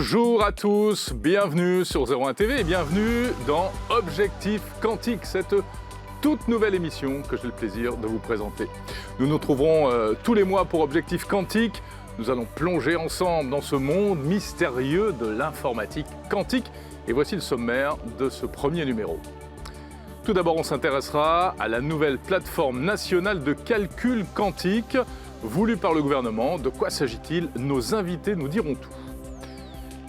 Bonjour à tous, bienvenue sur 01 TV et bienvenue dans Objectif Quantique, cette toute nouvelle émission que j'ai le plaisir de vous présenter. Nous nous trouverons tous les mois pour Objectif Quantique. Nous allons plonger ensemble dans ce monde mystérieux de l'informatique quantique. Et voici le sommaire de ce premier numéro. Tout d'abord, on s'intéressera à la nouvelle plateforme nationale de calcul quantique voulue par le gouvernement. De quoi s'agit-il? Nos invités nous diront tout.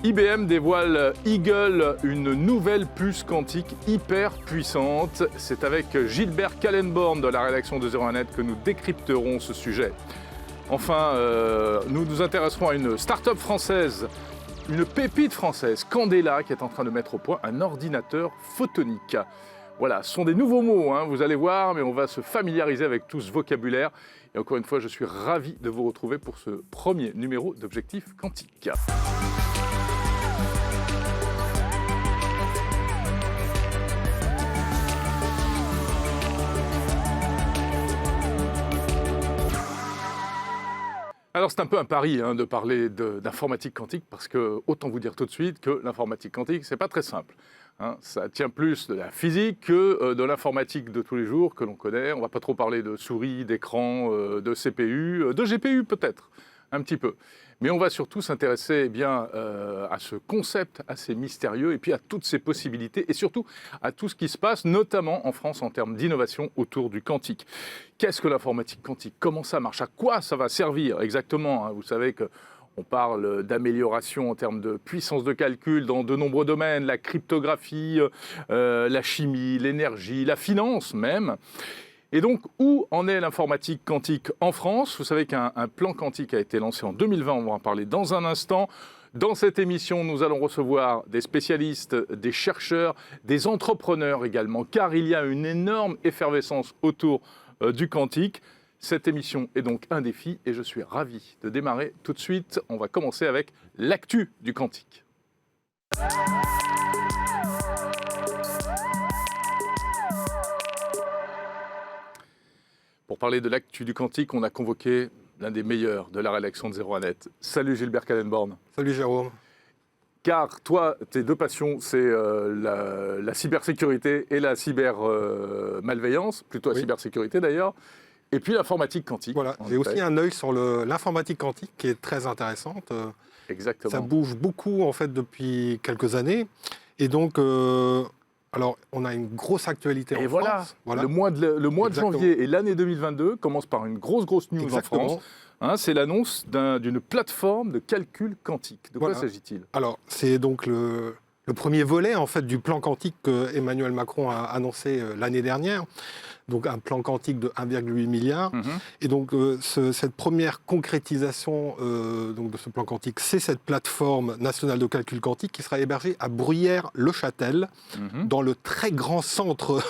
IBM dévoile Eagle, une nouvelle puce quantique hyper puissante. C'est avec Gilbert Kallenborn de la rédaction de 01net que nous décrypterons ce sujet. Enfin, nous nous intéresserons à une start-up française, une pépite française, Candela, qui est en train de mettre au point un ordinateur photonique. Voilà, ce sont des nouveaux mots, hein, vous allez voir, mais on va se familiariser avec tout ce vocabulaire. Et encore une fois, je suis ravi de vous retrouver pour ce premier numéro d'Objectif Quantique. Alors c'est un peu un pari de parler d'informatique quantique parce que autant vous dire tout de suite que l'informatique quantique c'est pas très simple. Ça tient plus de la physique que de l'informatique de tous les jours que l'on connaît. On va pas trop parler de souris, d'écran, de CPU, de GPU peut-être, un petit peu. Mais on va surtout s'intéresser à ce concept assez mystérieux et puis à toutes ses possibilités et surtout à tout ce qui se passe, notamment en France en termes d'innovation autour du quantique. Qu'est-ce que l'informatique quantique? Comment ça marche? À quoi ça va servir exactement? Vous savez qu'on parle d'amélioration en termes de puissance de calcul dans de nombreux domaines, la cryptographie, la chimie, l'énergie, la finance même. Et donc, où en est l'informatique quantique en France? Vous savez qu'un plan quantique a été lancé en 2020, on va en parler dans un instant. Dans cette émission, nous allons recevoir des spécialistes, des chercheurs, des entrepreneurs également, car il y a une énorme effervescence autour du quantique. Cette émission est donc un défi et je suis ravi de démarrer tout de suite. On va commencer avec l'actu du quantique. Pour parler de l'actu du quantique, on a convoqué l'un des meilleurs de la rédaction de 01net. Salut Gilbert Kallenborn. Salut Jérôme. Car toi, tes deux passions, c'est la cybersécurité et la cybermalveillance, plutôt la cybersécurité d'ailleurs, et puis l'informatique quantique. Voilà, j'ai aussi un œil sur l'informatique quantique qui est très intéressante. Exactement. Ça bouge beaucoup en fait depuis quelques années. Et donc, alors, on a une grosse actualité en France. Voilà. Le mois de janvier et l'année 2022 commence par une grosse news en France. C'est l'annonce d'une plateforme de calcul quantique. De quoi s'agit-il? Alors, c'est donc le premier volet en fait, du plan quantique que Emmanuel Macron a annoncé l'année dernière. Donc un plan quantique de 1,8 milliard. Et donc cette première concrétisation donc de ce plan quantique, c'est cette plateforme nationale de calcul quantique qui sera hébergée à Bruyères-le-Châtel, dans le très grand centre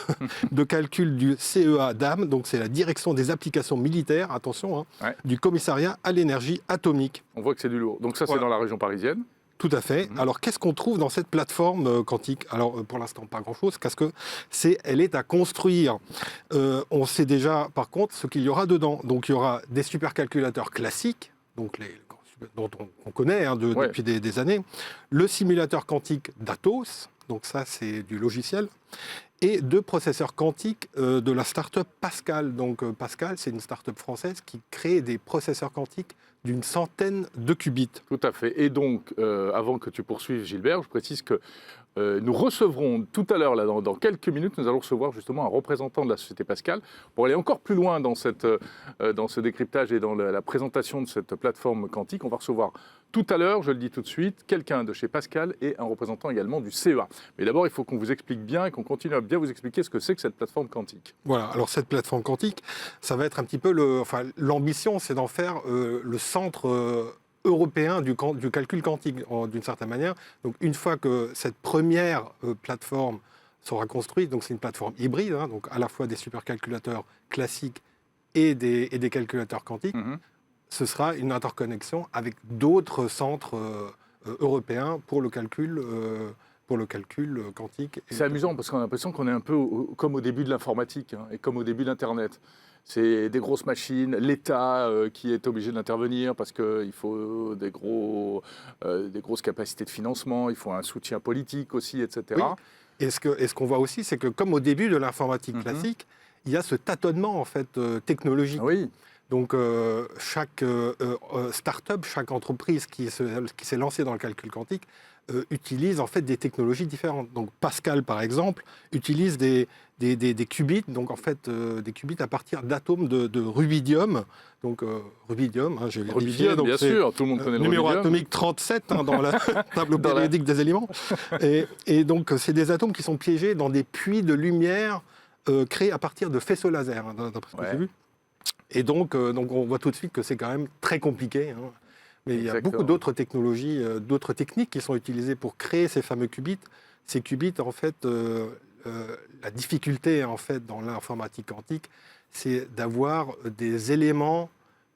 de calcul du CEA DAM. Donc c'est la direction des applications militaires, attention, du commissariat à l'énergie atomique. On voit que c'est du lourd. Donc ça, c'est dans la région parisienne. Tout à fait. Alors, qu'est-ce qu'on trouve dans cette plateforme quantique? Alors, pour l'instant, pas grand-chose, parce que elle est à construire. On sait déjà, par contre, ce qu'il y aura dedans. Donc, il y aura des supercalculateurs classiques, donc dont on connaît depuis des années, le simulateur quantique d'Atos, donc ça, c'est du logiciel, et deux processeurs quantiques de la start-up Pascal. Donc, Pascal, c'est une start-up française qui crée des processeurs quantiques d'une centaine de qubits. Tout à fait. Et donc, avant que tu poursuives, Gilbert, je précise que nous recevrons tout à l'heure, dans quelques minutes, nous allons recevoir justement un représentant de la société Pascal pour aller encore plus loin dans ce décryptage et dans la présentation de cette plateforme quantique. On va recevoir tout à l'heure, je le dis tout de suite, quelqu'un de chez Pascal et un représentant également du CEA. Mais d'abord, il faut qu'on vous explique bien et qu'on continue à bien vous expliquer ce que c'est que cette plateforme quantique. Voilà, alors cette plateforme quantique, ça va être un petit peu l'ambition, c'est d'en faire le centre européen du calcul quantique, d'une certaine manière. Donc une fois que cette première plateforme sera construite, donc c'est une plateforme hybride, donc à la fois des supercalculateurs classiques et des calculateurs quantiques, ce sera une interconnexion avec d'autres centres européens pour le calcul quantique. C'est amusant parce qu'on a l'impression qu'on est un peu comme au début de l'informatique et comme au début d'Internet. c'est des grosses machines, l'État qui est obligé d'intervenir parce qu'il faut des grosses capacités de financement, il faut un soutien politique aussi, etc. Oui. Et ce qu'on voit aussi, c'est que comme au début de l'informatique classique, il y a ce tâtonnement en fait, technologique. Oui, Donc chaque start-up, chaque entreprise qui s'est lancée dans le calcul quantique utilise en fait des technologies différentes. Donc Pascal, par exemple, utilise des qubits, donc en fait des qubits à partir d'atomes de rubidium. Donc rubidium, hein, j'ai vérifié. rubidium, Donc, bien sûr, tout le monde connaît le numéro rubidium. atomique 37 hein, dans la tableau périodique des éléments. Et donc c'est des atomes qui sont piégés dans des puits de lumière créés à partir de faisceaux laser, hein, d'après ce que j'ai vu. Et donc on voit tout de suite que c'est quand même très compliqué. Hein. Mais il y a beaucoup d'autres technologies, d'autres techniques qui sont utilisées pour créer ces fameux qubits. Ces qubits, en fait, la difficulté en fait, dans l'informatique quantique, c'est d'avoir des éléments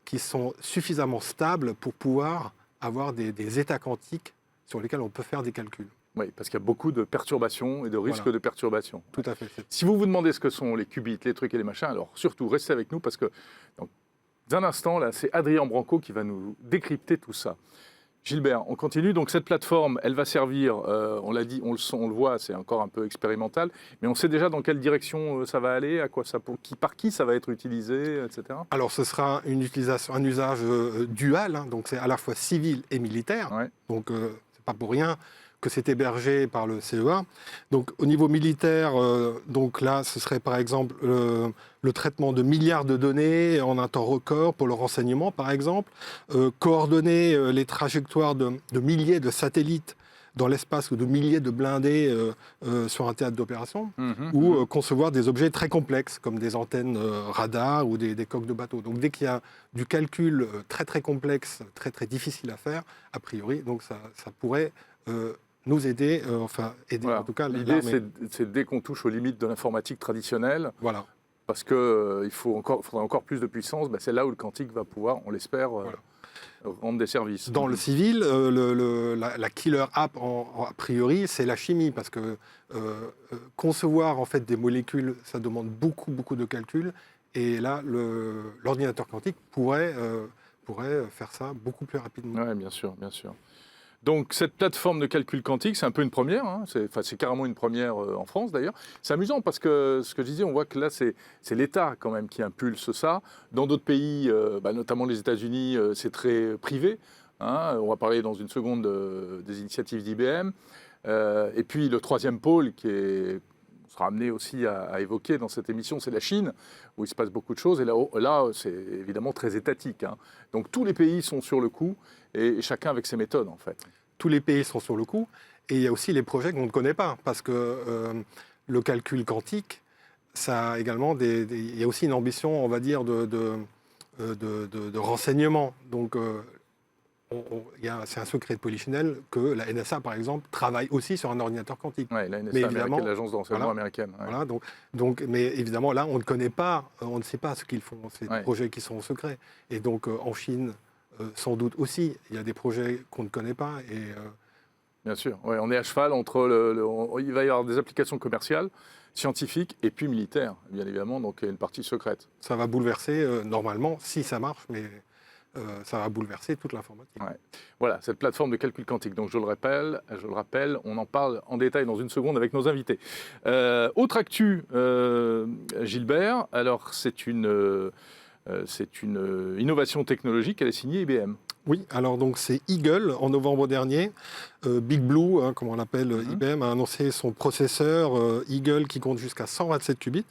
qui sont suffisamment stables pour pouvoir avoir des états quantiques sur lesquels on peut faire des calculs. Oui, parce qu'il y a beaucoup de perturbations et de risques de perturbations. Tout à fait. Si vous vous demandez ce que sont les qubits, les trucs et les machins, alors surtout restez avec nous parce que dans un instant, là, c'est Adrien Branco qui va nous décrypter tout ça. Gilbert, on continue. Donc cette plateforme, elle va servir, on l'a dit, on le voit, c'est encore un peu expérimental, mais on sait déjà dans quelle direction ça va aller, à quoi ça, par qui ça va être utilisé, etc. Alors ce sera un usage dual, hein, donc c'est à la fois civil et militaire. Ouais. Donc c'est pas pour rien que c'est hébergé par le CEA. Donc au niveau militaire, donc là, ce serait par exemple le traitement de milliards de données en un temps record pour le renseignement, par exemple, coordonner les trajectoires de milliers de satellites dans l'espace ou de milliers de blindés sur un théâtre d'opération, ou concevoir des objets très complexes, comme des antennes radar ou des coques de bateau. Donc dès qu'il y a du calcul très très complexe, très très difficile à faire, a priori, donc ça pourrait nous aider, aider voilà. en tout cas. L'idée, c'est dès qu'on touche aux limites de l'informatique traditionnelle, voilà. parce qu'il faudra encore plus de puissance, c'est là où le quantique va pouvoir, on l'espère, rendre des services. Dans le civil, la killer app, a priori, c'est la chimie, parce que concevoir en fait, des molécules, ça demande beaucoup, beaucoup de calculs, et là, l'ordinateur quantique pourrait faire ça beaucoup plus rapidement. Oui, bien sûr, bien sûr. Donc cette plateforme de calcul quantique, c'est un peu une première, hein. C'est carrément une première en France d'ailleurs. C'est amusant parce que ce que je disais, on voit que là c'est l'État quand même qui impulse ça. Dans d'autres pays, notamment les États-Unis, c'est très privé. Hein. On va parler dans une seconde des initiatives d'IBM. Et puis le troisième pôle on sera amené aussi à évoquer dans cette émission, c'est la Chine, où il se passe beaucoup de choses. Et là c'est évidemment très étatique. Hein. Donc tous les pays sont sur le coup, et chacun avec ses méthodes en fait. Tous les pays sont sur le coup, et il y a aussi les projets qu'on ne connaît pas, parce que le calcul quantique, ça a également il y a aussi une ambition, on va dire, de renseignement. Donc c'est un secret de polichinelle que la NSA, par exemple, travaille aussi sur un ordinateur quantique. Oui, la NSA américaine, l'agence de renseignement américaine. Ouais. Voilà, mais évidemment, là, on ne connaît pas, on ne sait pas ce qu'ils font. C'est des projets qui sont secrets. Et donc, en Chine, sans doute aussi, il y a des projets qu'on ne connaît pas. Bien sûr, ouais, on est à cheval entre il va y avoir des applications commerciales, scientifiques et puis militaires, bien évidemment, donc il y a une partie secrète. Ça va bouleverser, normalement, si ça marche, mais ça va bouleverser toute l'informatique. Ouais. Voilà, cette plateforme de calcul quantique. Donc je le rappelle, on en parle en détail dans une seconde avec nos invités. Autre actu, Gilbert, alors c'est une innovation technologique, elle est signée IBM. Oui, alors donc c'est Eagle, en novembre dernier. Big Blue, hein, comme on l'appelle, IBM, a annoncé son processeur Eagle qui compte jusqu'à 127 qubits.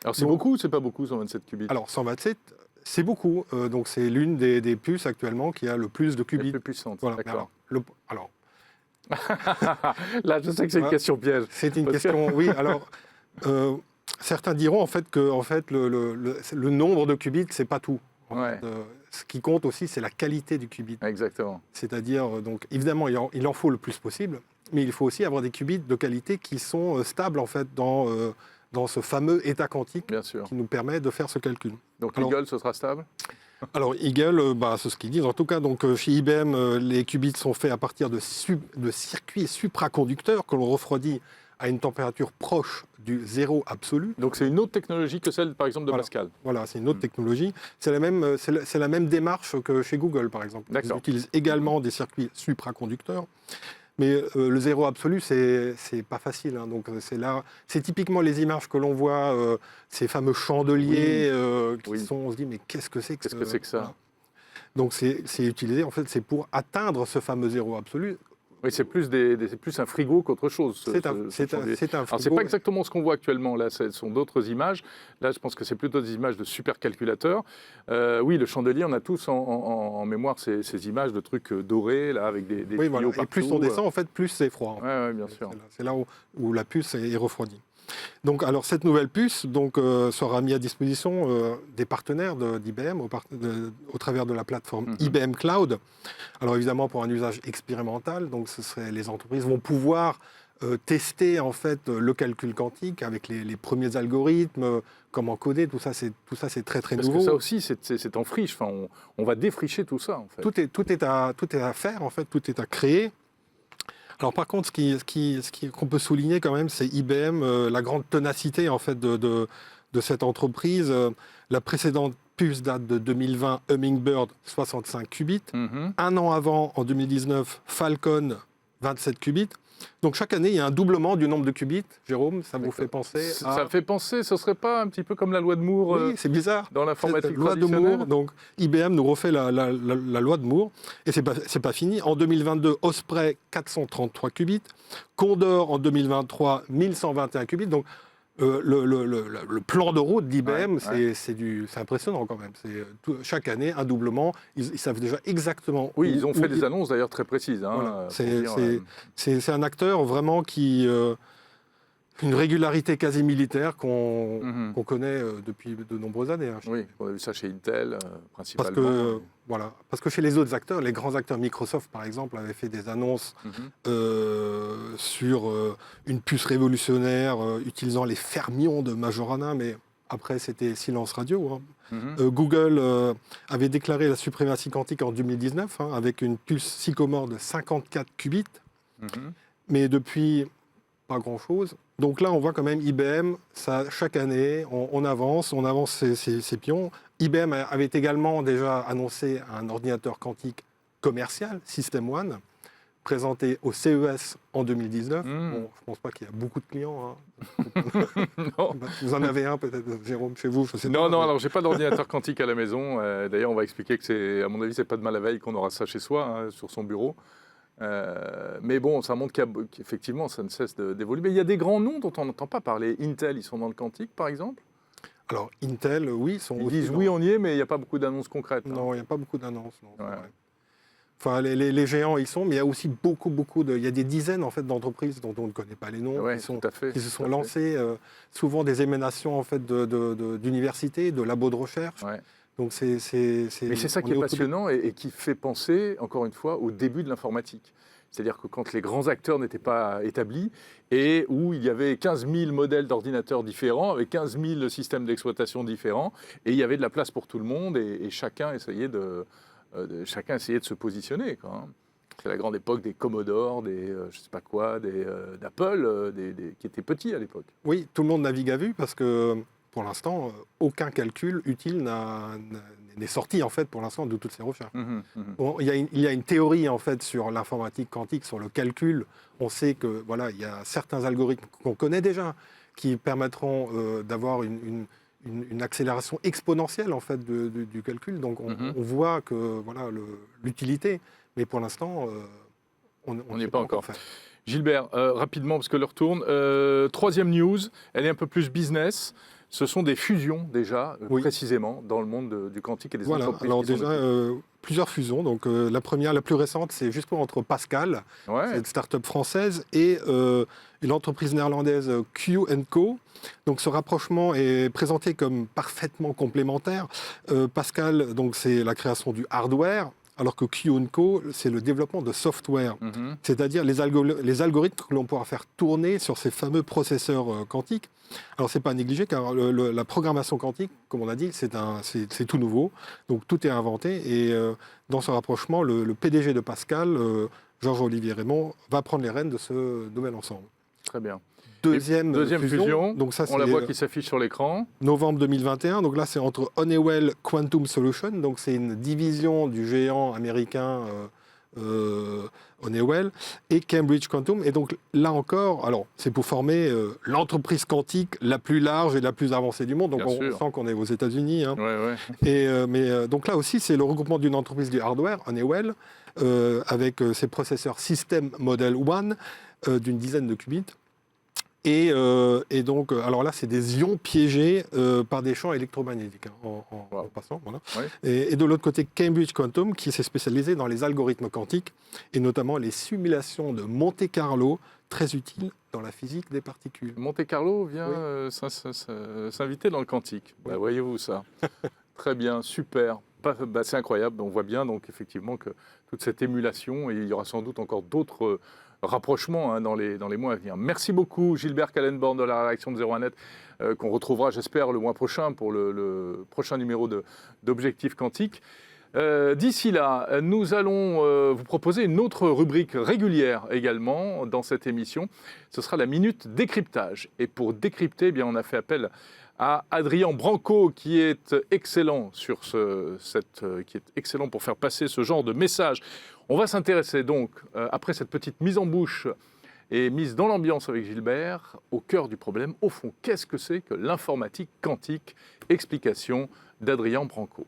Alors c'est beaucoup ou c'est pas beaucoup, 127 qubits? Alors 127, c'est beaucoup. Donc c'est l'une des puces actuellement qui a le plus de qubits. La plus puissante, voilà. d'accord. Alors là, je sais que c'est une question piège. C'est une question, oui. Alors, certains diront en fait que le nombre de qubits, c'est pas tout. Ce qui compte aussi, c'est la qualité du qubit. Exactement. C'est-à-dire, donc, évidemment, il en faut le plus possible, mais il faut aussi avoir des qubits de qualité qui sont stables en fait dans ce fameux état quantique qui nous permet de faire ce calcul. Donc Eagle, ce sera stable? Alors Eagle, c'est ce qu'ils disent. En tout cas, donc, chez IBM, les qubits sont faits à partir de circuits supraconducteurs que l'on refroidit à une température proche du zéro absolu. Donc c'est une autre technologie que celle, par exemple, de Pascal. Voilà, c'est une autre technologie. C'est la même démarche que chez Google, par exemple. Ils utilisent également des circuits supraconducteurs. Mais le zéro absolu, c'est pas facile. Hein. Donc c'est typiquement les images que l'on voit, ces fameux chandeliers on se dit mais qu'est-ce que c'est que ça voilà. Donc c'est utilisé, en fait, c'est pour atteindre ce fameux zéro absolu. Oui, c'est plus un frigo qu'autre chose. C'est un frigo. Alors, c'est pas exactement ce qu'on voit actuellement. Là, ce sont d'autres images. Là, je pense que c'est plutôt des images de supercalculateurs. Oui, le chandelier, on a tous en mémoire ces images de trucs dorés, là, avec des tuyaux partout. Et plus on descend, en fait, plus c'est froid. Oui, bien sûr. C'est là où la puce est refroidie. Donc, alors, cette nouvelle puce sera mise à disposition des partenaires d'IBM au travers de la plateforme IBM Cloud. Alors, évidemment, pour un usage expérimental, donc les entreprises vont pouvoir tester en fait le calcul quantique avec les premiers algorithmes, comment coder, tout ça c'est très très nouveau. Parce que ça aussi c'est en friche. Enfin, on va défricher tout ça en fait. Tout est à faire en fait, tout est à créer. Alors par contre, qu'on peut souligner quand même, c'est IBM, la grande ténacité en fait de cette entreprise. La précédente puce date de 2020, Hummingbird 65 qubits. Un an avant, en 2019, Falcon 27 qubits. Donc chaque année, il y a un doublement du nombre de qubits. Jérôme, ça vous fait penser Ça fait penser, ce serait pas un petit peu comme la loi de Moore Oui, c'est bizarre. Dans l'informatique loi de Moore, donc IBM nous refait la loi de Moore. Et c'est pas fini. En 2022, Osprey, 433 qubits. Condor, en 2023, 1121 qubits. Donc le plan de route d'IBM, c'est impressionnant quand même. Chaque année, un doublement. Ils savent déjà exactement. Oui, ils ont fait des annonces d'ailleurs très précises. Hein, voilà. C'est un acteur vraiment qui. Une régularité quasi militaire qu'on connaît depuis de nombreuses années. Hein, oui, on a vu ça chez Intel, principalement. Parce que chez les autres acteurs, les grands acteurs, Microsoft par exemple, avaient fait des annonces sur une puce révolutionnaire utilisant les fermions de Majorana, mais après c'était silence radio. Hein. Google avait déclaré la suprématie quantique en 2019 avec une puce Sycomore de 54 qubits, mais depuis, pas grand-chose. Donc là, on voit quand même IBM, chaque année, on avance ces pions. IBM avait également déjà annoncé un ordinateur quantique commercial, System One, présenté au CES en 2019. Bon, je ne pense pas qu'il y a beaucoup de clients. Hein. Non. Vous en avez un peut-être, Jérôme, chez vous? Non, alors j'ai pas d'ordinateur quantique à la maison. D'ailleurs, on va expliquer que à mon avis, c'est pas demain la veille qu'on aura ça chez soi, hein, sur son bureau. Mais bon, ça montre qu'effectivement, ça ne cesse d'évoluer. Mais il y a des grands noms dont on n'entend pas parler. Intel, ils sont dans le quantique, par exemple? Alors, Intel, oui. Ils disent oui, on y est, mais il n'y a pas beaucoup d'annonces concrètes. Hein. Non, il n'y a pas beaucoup d'annonces. Enfin, les géants y sont, mais il y a aussi beaucoup il y a des dizaines en fait, d'entreprises dont on ne connaît pas les noms, qui se sont lancées, souvent des émanations en fait, d'universités, de labos de recherche. Ouais. Donc mais c'est ça qui est passionnant et qui fait penser, encore une fois, au début de l'informatique. C'est-à-dire que quand les grands acteurs n'étaient pas établis et où il y avait 15 000 modèles d'ordinateurs différents, avec 15 000 systèmes d'exploitation différents, et il y avait de la place pour tout le monde et chacun essayait de se positionner. Quoi. C'est la grande époque des Commodore, je sais pas quoi, d'Apple, qui étaient petits à l'époque. Oui, tout le monde navigue à vue parce que pour l'instant, aucun calcul utile n'est sorti en fait pour l'instant de toutes ces recherches. Bon, il y a une théorie en fait sur l'informatique quantique, sur le calcul. On sait que voilà, il y a certains algorithmes qu'on connaît déjà qui permettront d'avoir une accélération exponentielle en fait du calcul. Donc on voit que voilà l'utilité, mais pour l'instant on n'y est pas encore. Gilbert, rapidement parce que l'heure tourne. Troisième news, elle est un peu plus business. Ce sont des fusions déjà, précisément, dans le monde du quantique et des entreprises. Alors déjà, plusieurs fusions. Donc la première, la plus récente, c'est justement entre Pascal, cette start-up française, et une entreprise néerlandaise Q&Co. Donc ce rapprochement est présenté comme parfaitement complémentaire. Pascal, donc c'est la création du hardware, alors que Q&Co, c'est le développement de software, c'est-à-dire les algorithmes que l'on pourra faire tourner sur ces fameux processeurs quantiques. Alors, ce n'est pas à négliger, car la programmation quantique, comme on a dit, c'est tout nouveau, donc tout est inventé, et dans ce rapprochement, le PDG de Pascal, Georges-Olivier Raymond, va prendre les rênes de ce nouvel ensemble. très bien. Deuxième fusion, donc ça, on la voit qui s'affiche sur l'écran. Novembre 2021, donc là c'est entre Honeywell Quantum Solutions, donc c'est une division du géant américain Honeywell, et Cambridge Quantum. Et donc là encore, alors c'est pour former l'entreprise quantique la plus large et la plus avancée du monde. Donc on sent qu'on est aux États-Unis. Hein. Ouais. Donc là aussi, c'est le regroupement d'une entreprise du hardware, Honeywell, avec ses processeurs System Model 1 d'une dizaine de qubits. Et donc, alors là, c'est des ions piégés par des champs électromagnétiques, hein, en passant. Voilà. Ouais. Et de l'autre côté, Cambridge Quantum, qui s'est spécialisé dans les algorithmes quantiques, et notamment les simulations de Monte-Carlo, très utiles dans la physique des particules. Monte-Carlo vient s'inviter dans le quantique. Oui. Bah, voyez-vous ça. Très bien, super. C'est incroyable. On voit bien donc effectivement que toute cette émulation, et il y aura sans doute encore d'autres rapprochement dans les mois à venir. Merci beaucoup Gilbert Kallenborn de la rédaction de 01net, qu'on retrouvera j'espère le mois prochain pour le prochain numéro d'Objectif Quantique. D'ici là, nous allons vous proposer une autre rubrique régulière également dans cette émission. Ce sera la Minute Décryptage. Et pour décrypter, eh bien, on a fait appel à Adrien Branco, qui est excellent qui est excellent pour faire passer ce genre de message. On va s'intéresser donc, après cette petite mise en bouche et mise dans l'ambiance avec Gilbert, au cœur du problème. Au fond, qu'est-ce que c'est que l'informatique quantique? Explication d'Adrien Branco.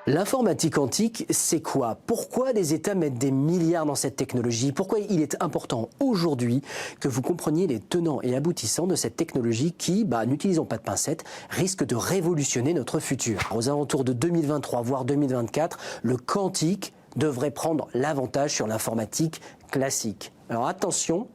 L'informatique quantique, c'est quoi? Pourquoi les États mettent des milliards dans cette technologie? Pourquoi il est important aujourd'hui que vous compreniez les tenants et aboutissants de cette technologie qui, n'utilisons pas de pincettes, risque de révolutionner notre futur? Aux alentours de 2023, voire 2024, le quantique devrait prendre l'avantage sur l'informatique classique. Alors attention,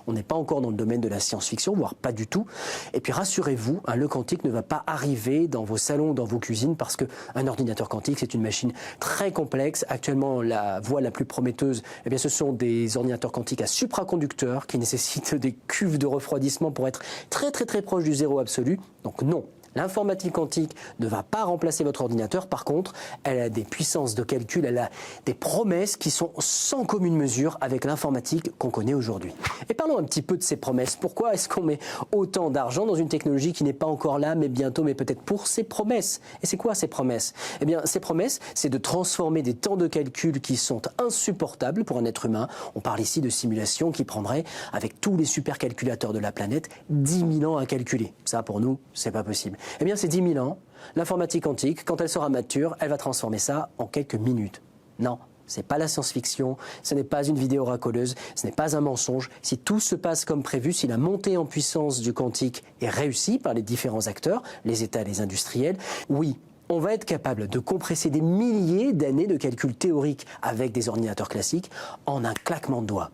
on n'est pas encore dans le domaine de la science-fiction, voire pas du tout. Et puis rassurez-vous, le quantique ne va pas arriver dans vos salons ou dans vos cuisines parce qu'un ordinateur quantique, c'est une machine très complexe. Actuellement, la voie la plus prometteuse, ce sont des ordinateurs quantiques à supraconducteurs qui nécessitent des cuves de refroidissement pour être très très très proche du zéro absolu. Donc non. L'informatique quantique ne va pas remplacer votre ordinateur. Par contre, elle a des puissances de calcul, elle a des promesses qui sont sans commune mesure avec l'informatique qu'on connaît aujourd'hui. Et parlons un petit peu de ces promesses. Pourquoi est-ce qu'on met autant d'argent dans une technologie qui n'est pas encore là, mais bientôt, mais peut-être pour ces promesses? Et c'est quoi ces promesses? Eh bien, ces promesses, c'est de transformer des temps de calcul qui sont insupportables pour un être humain. On parle ici de simulations qui prendraient, avec tous les supercalculateurs de la planète, 10 000 ans à calculer. Ça, pour nous, c'est pas possible. Eh bien, c'est 10 000 ans. L'informatique quantique, quand elle sera mature, elle va transformer ça en quelques minutes. Non, ce n'est pas la science-fiction, ce n'est pas une vidéo racoleuse, ce n'est pas un mensonge. Si tout se passe comme prévu, si la montée en puissance du quantique est réussie par les différents acteurs, les États et les industriels, oui, on va être capable de compresser des milliers d'années de calculs théoriques avec des ordinateurs classiques en un claquement de doigts.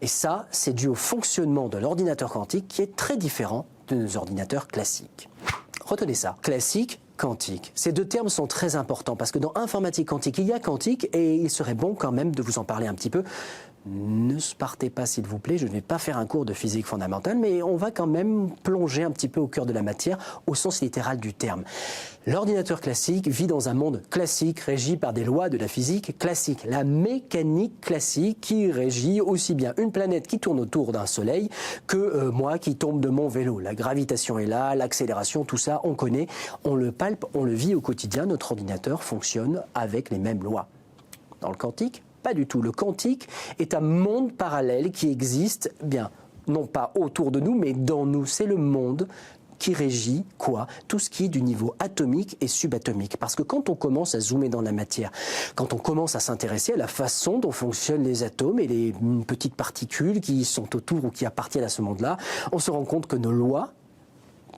Et ça, c'est dû au fonctionnement de l'ordinateur quantique qui est très différent de nos ordinateurs classiques. Retenez ça, classique, quantique. Ces deux termes sont très importants parce que dans informatique quantique, il y a quantique et il serait bon quand même de vous en parler un petit peu. Ne partez pas s'il vous plaît, je ne vais pas faire un cours de physique fondamentale, mais on va quand même plonger un petit peu au cœur de la matière au sens littéral du terme. L'ordinateur classique vit dans un monde classique régi par des lois de la physique classique, la mécanique classique qui régit aussi bien une planète qui tourne autour d'un soleil que moi qui tombe de mon vélo. La gravitation est là, l'accélération, tout ça on connaît, on le palpe, on le vit au quotidien, notre ordinateur fonctionne avec les mêmes lois. Dans le quantique, pas du tout. Le quantique est un monde parallèle qui existe, non pas autour de nous, mais dans nous. C'est le monde qui régit quoi? Tout ce qui est du niveau atomique et subatomique. Parce que quand on commence à zoomer dans la matière, quand on commence à s'intéresser à la façon dont fonctionnent les atomes et les petites particules qui sont autour ou qui appartiennent à ce monde-là, on se rend compte que nos lois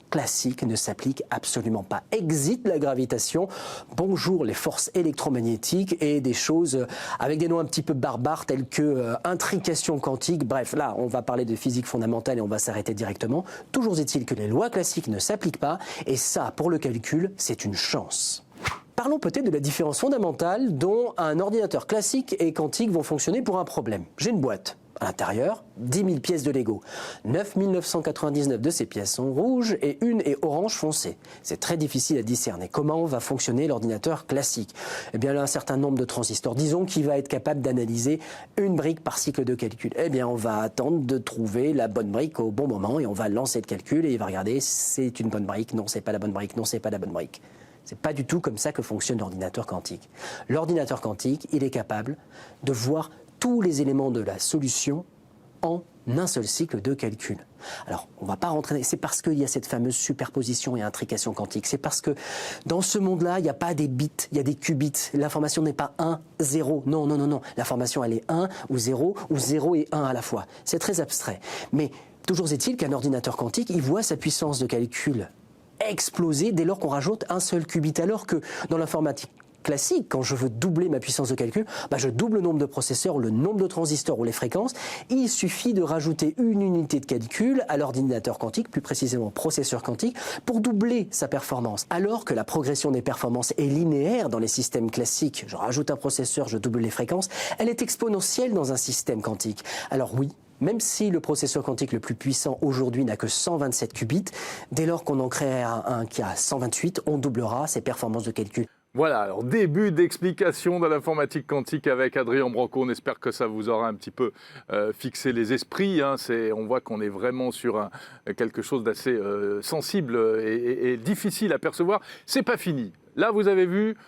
classique ne s'applique absolument pas. Exit la gravitation, bonjour les forces électromagnétiques et des choses avec des noms un petit peu barbares tels que intrication quantique. Bref, là, on va parler de physique fondamentale et on va s'arrêter directement. Toujours est-il que les lois classiques ne s'appliquent pas et ça, pour le calcul, c'est une chance. Parlons peut-être de la différence fondamentale dont un ordinateur classique et quantique vont fonctionner pour un problème. J'ai une boîte. à l'intérieur, 10 000 pièces de Lego. 9 999 de ces pièces sont rouges et une est orange foncé. C'est très difficile à discerner. Comment va fonctionner l'ordinateur classique? Eh bien, il y a un certain nombre de transistors. Disons qu'il va être capable d'analyser une brique par cycle de calcul. Eh bien, on va attendre de trouver la bonne brique au bon moment et on va lancer le calcul et il va regarder, c'est une bonne brique, non, c'est pas la bonne brique, non, c'est pas la bonne brique. C'est pas du tout comme ça que fonctionne l'ordinateur quantique. L'ordinateur quantique, il est capable de voir tous les éléments de la solution en un seul cycle de calcul. Alors, on ne va pas rentrer... C'est parce qu'il y a cette fameuse superposition et intrication quantique. C'est parce que dans ce monde-là, il n'y a pas des bits, il y a des qubits. L'information n'est pas 1, 0. Non, non, non, non. L'information, elle est 1 ou 0 et 1 à la fois. C'est très abstrait. Mais toujours est-il qu'un ordinateur quantique, il voit sa puissance de calcul exploser dès lors qu'on rajoute un seul qubit. Alors que dans l'informatique classique, quand je veux doubler ma puissance de calcul, je double le nombre de processeurs, le nombre de transistors ou les fréquences. Il suffit de rajouter une unité de calcul à l'ordinateur quantique, plus précisément processeur quantique, pour doubler sa performance. Alors que la progression des performances est linéaire dans les systèmes classiques, je rajoute un processeur, je double les fréquences, elle est exponentielle dans un système quantique. Alors oui, même si le processeur quantique le plus puissant aujourd'hui n'a que 127 qubits, dès lors qu'on en créera un qui a 128, on doublera ses performances de calcul. Voilà, alors début d'explication de l'informatique quantique avec Adrien Branco. On espère que ça vous aura un petit peu fixé les esprits. On voit qu'on est vraiment sur quelque chose d'assez sensible et difficile à percevoir. C'est pas fini. Là, vous avez vu,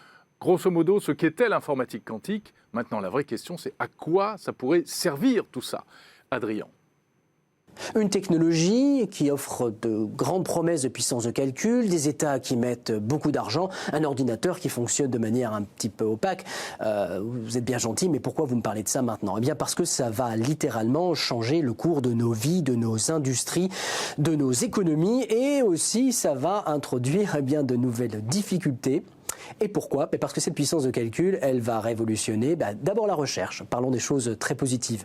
grosso modo, ce qu'était l'informatique quantique. Maintenant, la vraie question, c'est à quoi ça pourrait servir tout ça, Adrien? Une technologie qui offre de grandes promesses de puissance de calcul, des États qui mettent beaucoup d'argent, un ordinateur qui fonctionne de manière un petit peu opaque. Vous êtes bien gentil, mais pourquoi vous me parlez de ça maintenant? Eh bien parce que ça va littéralement changer le cours de nos vies, de nos industries, de nos économies, et aussi ça va introduire de nouvelles difficultés. Et pourquoi? Parce que cette puissance de calcul, elle va révolutionner d'abord la recherche. Parlons des choses très positives.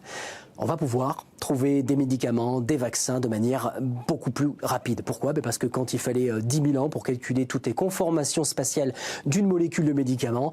On va pouvoir trouver des médicaments, des vaccins de manière beaucoup plus rapide. Pourquoi? Parce que quand il fallait 10 000 ans pour calculer toutes les conformations spatiales d'une molécule de médicament,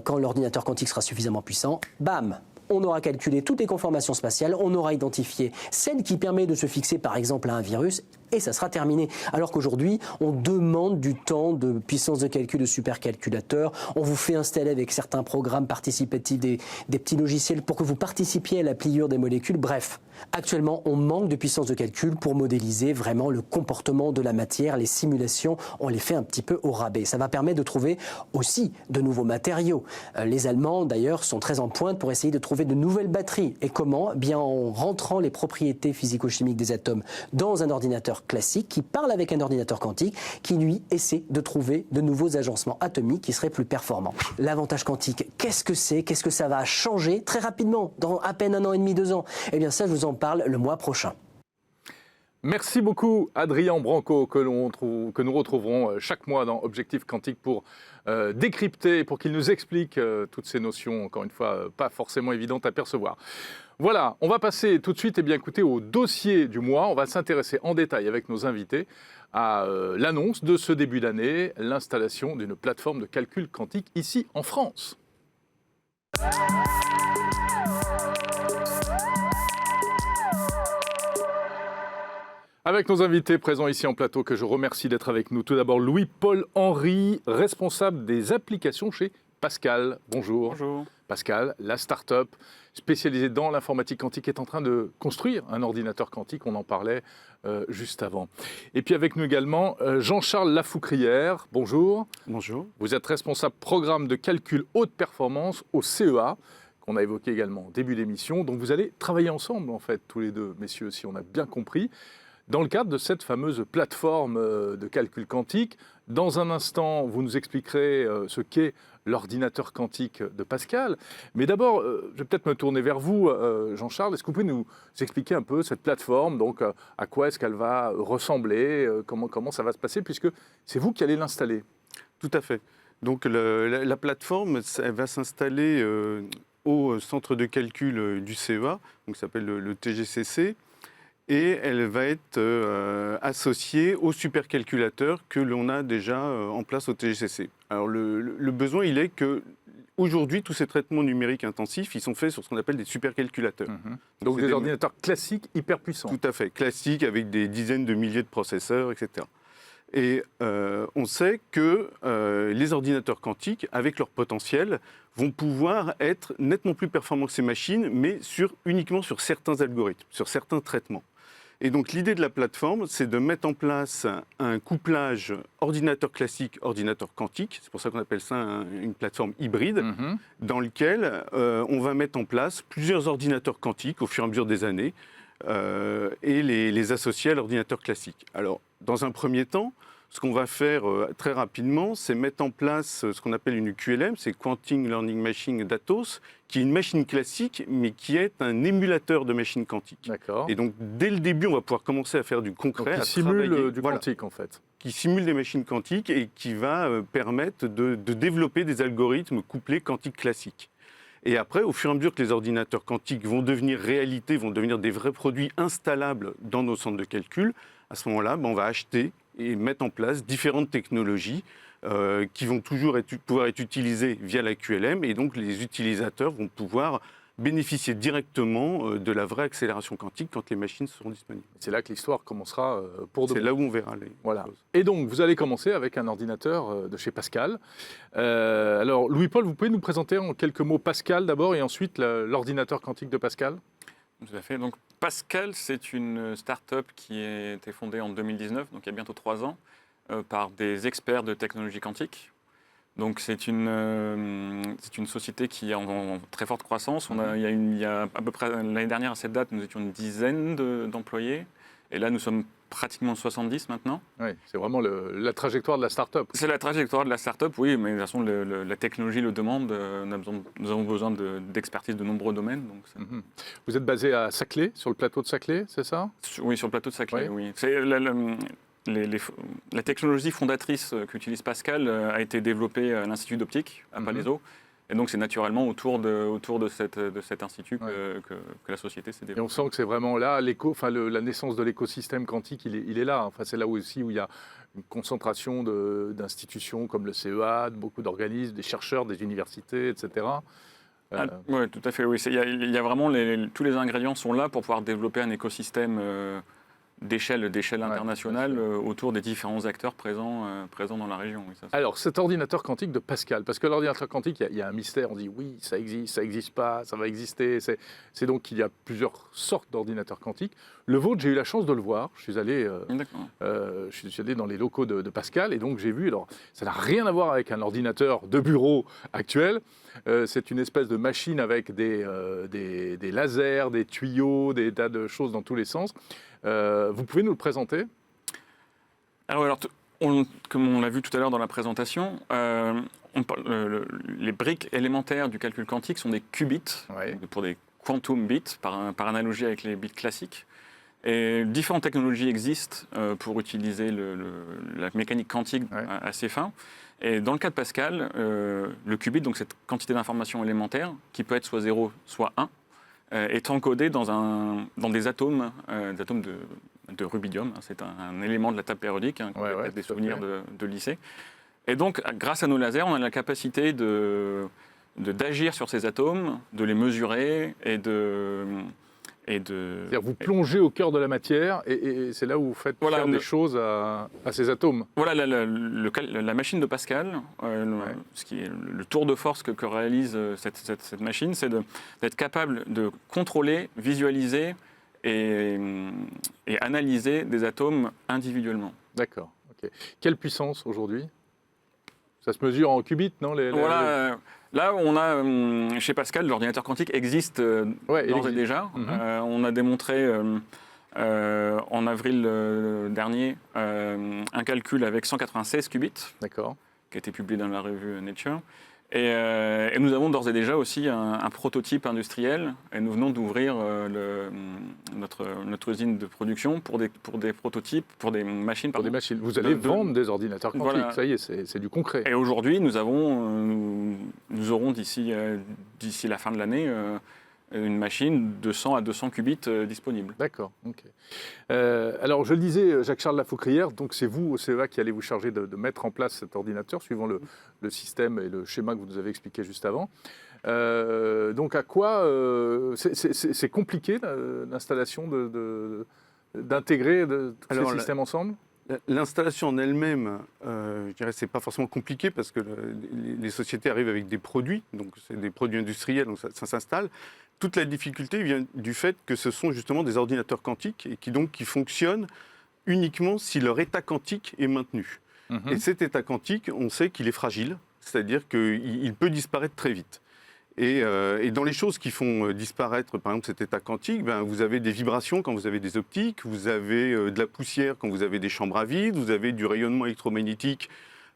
quand l'ordinateur quantique sera suffisamment puissant, bam! On aura calculé toutes les conformations spatiales, on aura identifié celle qui permet de se fixer par exemple à un virus, et ça sera terminé. Alors qu'aujourd'hui, on demande du temps de puissance de calcul de supercalculateur, on vous fait installer avec certains programmes participatifs des petits logiciels pour que vous participiez à la pliure des molécules. Bref, actuellement, on manque de puissance de calcul pour modéliser vraiment le comportement de la matière. Les simulations, on les fait un petit peu au rabais. Ça va permettre de trouver aussi de nouveaux matériaux. Les Allemands, d'ailleurs, sont très en pointe pour essayer de trouver de nouvelles batteries. Et comment? En rentrant les propriétés physico-chimiques des atomes dans un ordinateur classique qui parle avec un ordinateur quantique qui, lui, essaie de trouver de nouveaux agencements atomiques qui seraient plus performants. L'avantage quantique, qu'est-ce que c'est? Qu'est-ce que ça va changer très rapidement, dans à peine 1 an et demi, 2 ans? Eh bien ça, je vous en parle le mois prochain. Merci beaucoup, Adrien Branco, que nous retrouverons chaque mois dans Objectif Quantique pour décrypter, pour qu'il nous explique toutes ces notions, encore une fois, pas forcément évidentes à percevoir. Voilà, on va passer tout de suite écoutez, au dossier du mois. On va s'intéresser en détail avec nos invités à l'annonce de ce début d'année, l'installation d'une plateforme de calcul quantique ici en France. Avec nos invités présents ici en plateau, que je remercie d'être avec nous. Tout d'abord, Louis-Paul Henry, responsable des applications chez Pascal. Bonjour. Bonjour. Pascal, la start-up spécialisée dans l'informatique quantique est en train de construire un ordinateur quantique, on en parlait juste avant. Et puis avec nous également, Jean-Charles Lafoucrière. Bonjour. Bonjour. Vous êtes responsable programme de calcul haute performance au CEA, qu'on a évoqué également au début d'émission. Donc vous allez travailler ensemble, en fait, tous les deux, messieurs, si on a bien compris, dans le cadre de cette fameuse plateforme de calcul quantique. Dans un instant, vous nous expliquerez ce qu'est l'ordinateur quantique de Pascal. Mais d'abord, je vais peut-être me tourner vers vous, Jean-Charles. Est-ce que vous pouvez nous expliquer un peu cette plateforme, donc à quoi est-ce qu'elle va ressembler, comment ça va se passer, puisque c'est vous qui allez l'installer? Tout à fait. Donc la plateforme, elle va s'installer au centre de calcul du CEA, donc ça s'appelle le TGCC. Et elle va être associée au supercalculateur que l'on a déjà en place au TGCC. Alors le besoin, il est que aujourd'hui, tous ces traitements numériques intensifs, ils sont faits sur ce qu'on appelle des supercalculateurs. Donc c'est des des- ordinateurs classiques hyper puissants. Tout à fait, classiques, avec des dizaines de milliers de processeurs, etc. Et on sait que les ordinateurs quantiques, avec leur potentiel, vont pouvoir être nettement plus performants que ces machines, mais uniquement sur certains algorithmes, sur certains traitements. Et donc l'idée de la plateforme, c'est de mettre en place un couplage ordinateur classique, ordinateur quantique, c'est pour ça qu'on appelle ça une plateforme hybride, Mhm. dans lequel on va mettre en place plusieurs ordinateurs quantiques au fur et à mesure des années, et les associer à l'ordinateur classique. Alors, dans un premier temps, ce qu'on va faire très rapidement, c'est mettre en place ce qu'on appelle une QLM, c'est Quantum Learning Machine d'Atos, qui est une machine classique, mais qui est un émulateur de machine quantique. D'accord. Et donc, dès le début, on va pouvoir commencer à faire du Donc, concret, qui à simule travailler, du voilà, quantique en fait. qui simule des machines quantiques et qui va permettre de développer des algorithmes couplés quantiques classiques. Et après, au fur et à mesure que les ordinateurs quantiques vont devenir réalité, vont devenir des vrais produits installables dans nos centres de calcul, à ce moment-là, on va acheter et mettre en place différentes technologies qui vont toujours pouvoir être utilisées via la QLM. Et donc, les utilisateurs vont pouvoir bénéficier directement de la vraie accélération quantique quand les machines seront disponibles. C'est là que l'histoire commencera pour de C'est bon. là où on verra les Voilà. choses. Et donc, vous allez commencer avec un ordinateur de chez Pascal. Alors, Louis-Paul, vous pouvez nous présenter en quelques mots Pascal d'abord et ensuite l'ordinateur quantique de Pascal? Tout à fait. Donc, Pascal, c'est une start-up qui a été fondée en 2019, donc il y a bientôt 3 ans, par des experts de technologie quantique. Donc, c'est une société qui est en très forte croissance. Il y a à peu près, l'année dernière, à cette date, nous étions une dizaine d'employés. Et là, nous sommes pratiquement 70 maintenant. Oui, c'est vraiment la trajectoire de la start-up. C'est la trajectoire de la start-up, oui, mais de toute façon, la technologie le demande. Nous avons besoin d'expertise de nombreux domaines. Donc Mhm. Vous êtes basé à Saclay, sur le plateau de Saclay, c'est ça? oui, sur le plateau de Saclay, Oui. oui. C'est la technologie fondatrice qu'utilise Pascal a été développée à l'Institut d'optique à Palaiseau. Et donc, c'est naturellement autour de cet institut que la société s'est Et développée. on sent que c'est vraiment là, la naissance de l'écosystème quantique, il est là. Enfin, c'est là aussi où il y a une concentration d'institutions comme le CEA, de beaucoup d'organismes, des chercheurs, des universités, etc. Oui, tout à fait. Oui. Il y a vraiment tous les ingrédients sont là pour pouvoir développer un écosystème d'échelle internationale autour des différents acteurs présents dans la région. Oui, ça, Alors, cet ordinateur quantique de Pascal, parce que l'ordinateur quantique, il y a un mystère, on dit oui, ça existe pas, ça va exister. C'est donc qu'il y a plusieurs sortes d'ordinateurs quantiques. Le vôtre, j'ai eu la chance de le voir. Je suis allé dans les locaux de Pascal et donc j'ai vu, alors ça n'a rien à voir avec un ordinateur de bureau actuel. C'est une espèce de machine avec des lasers, des tuyaux, des tas de choses dans tous les sens. Vous pouvez nous le présenter? Alors, comme on l'a vu tout à l'heure dans la présentation, les briques élémentaires du calcul quantique sont des qubits, Ouais. pour des quantum bits, par analogie avec les bits classiques. Et différentes technologies existent pour utiliser la mécanique quantique à ces fins. Et dans le cas de Pascal, le qubit, donc cette quantité d'informations élémentaires, qui peut être soit 0, soit 1, est encodé dans des atomes de rubidium. C'est un élément de la table périodique, qu'on a peut-être des souvenirs de lycée. Et donc, grâce à nos lasers, on a la capacité d'agir sur ces atomes, de les mesurer C'est-à-dire vous plongez au cœur de la matière et c'est là où vous faites faire des choses à ces atomes. Voilà la machine de Pascal, ce qui est le tour de force que réalise cette machine, c'est d'être capable de contrôler, visualiser et analyser des atomes individuellement. D'accord. Okay. Quelle puissance aujourd'hui? Ça se mesure en qubits, non? Là, on a, chez Pascal, l'ordinateur quantique existe d'ores et déjà. On a démontré en avril dernier un calcul avec 196 qubits, qui a été publié dans la revue Nature. Et nous avons d'ores et déjà aussi un prototype industriel, et nous venons d'ouvrir notre usine de production pour des prototypes, pour des machines. Pour des machines. Vous allez vendre des ordinateurs quantiques, voilà. Ça y est, c'est du concret. Et aujourd'hui, nous aurons d'ici la fin de l'année une machine de 100 à 200 qubits disponible. D'accord, ok. Alors, je le disais, Jacques-Charles Lafaucrière, donc c'est vous, au CEA, qui allez vous charger de mettre en place cet ordinateur, suivant le système et le schéma que vous nous avez expliqué juste avant. Donc, à quoi... c'est compliqué, l'installation, d'intégrer tous ces systèmes ensemble? L'installation en elle-même, je dirais, c'est pas forcément compliqué parce que les sociétés arrivent avec des produits, donc c'est des produits industriels, donc ça s'installe. Toute la difficulté vient du fait que ce sont justement des ordinateurs quantiques et qui fonctionnent uniquement si leur état quantique est maintenu. Et cet état quantique, on sait qu'il est fragile, c'est-à-dire qu'il peut disparaître très vite. Et dans les choses qui font disparaître, par exemple, cet état quantique, vous avez des vibrations quand vous avez des optiques, vous avez de la poussière quand vous avez des chambres à vide, vous avez du rayonnement électromagnétique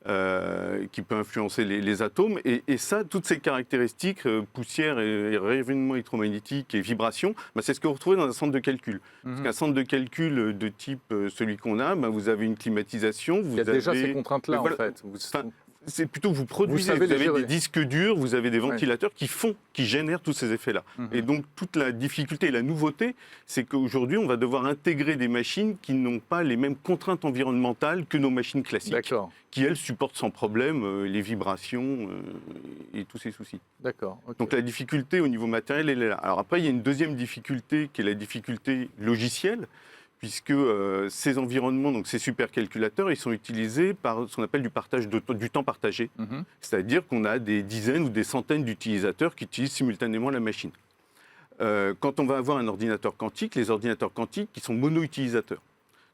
qui peut influencer les atomes. Et ça, toutes ces caractéristiques, poussière et rayonnement électromagnétique et vibrations, c'est ce que vous retrouvez dans un centre de calcul. Parce qu'un centre de calcul de type celui qu'on a, vous avez une climatisation. Il y a déjà ces contraintes-là, en fait. C'est plutôt que vous produisez, vous avez des disques durs, vous avez des ventilateurs qui génèrent tous ces effets-là. Et donc, toute la difficulté et la nouveauté, c'est qu'aujourd'hui, on va devoir intégrer des machines qui n'ont pas les mêmes contraintes environnementales que nos machines classiques, qui, elles, supportent sans problème les vibrations et tous ces soucis. D'accord. Okay. Donc, la difficulté au niveau matériel, elle est là. Alors après, il y a une deuxième difficulté qui est la difficulté logicielle, puisque ces environnements, donc ces supercalculateurs, ils sont utilisés par ce qu'on appelle du temps partagé. C'est-à-dire qu'on a des dizaines ou des centaines d'utilisateurs qui utilisent simultanément la machine. Quand on va avoir un ordinateur quantique, les ordinateurs quantiques, ils sont mono-utilisateurs.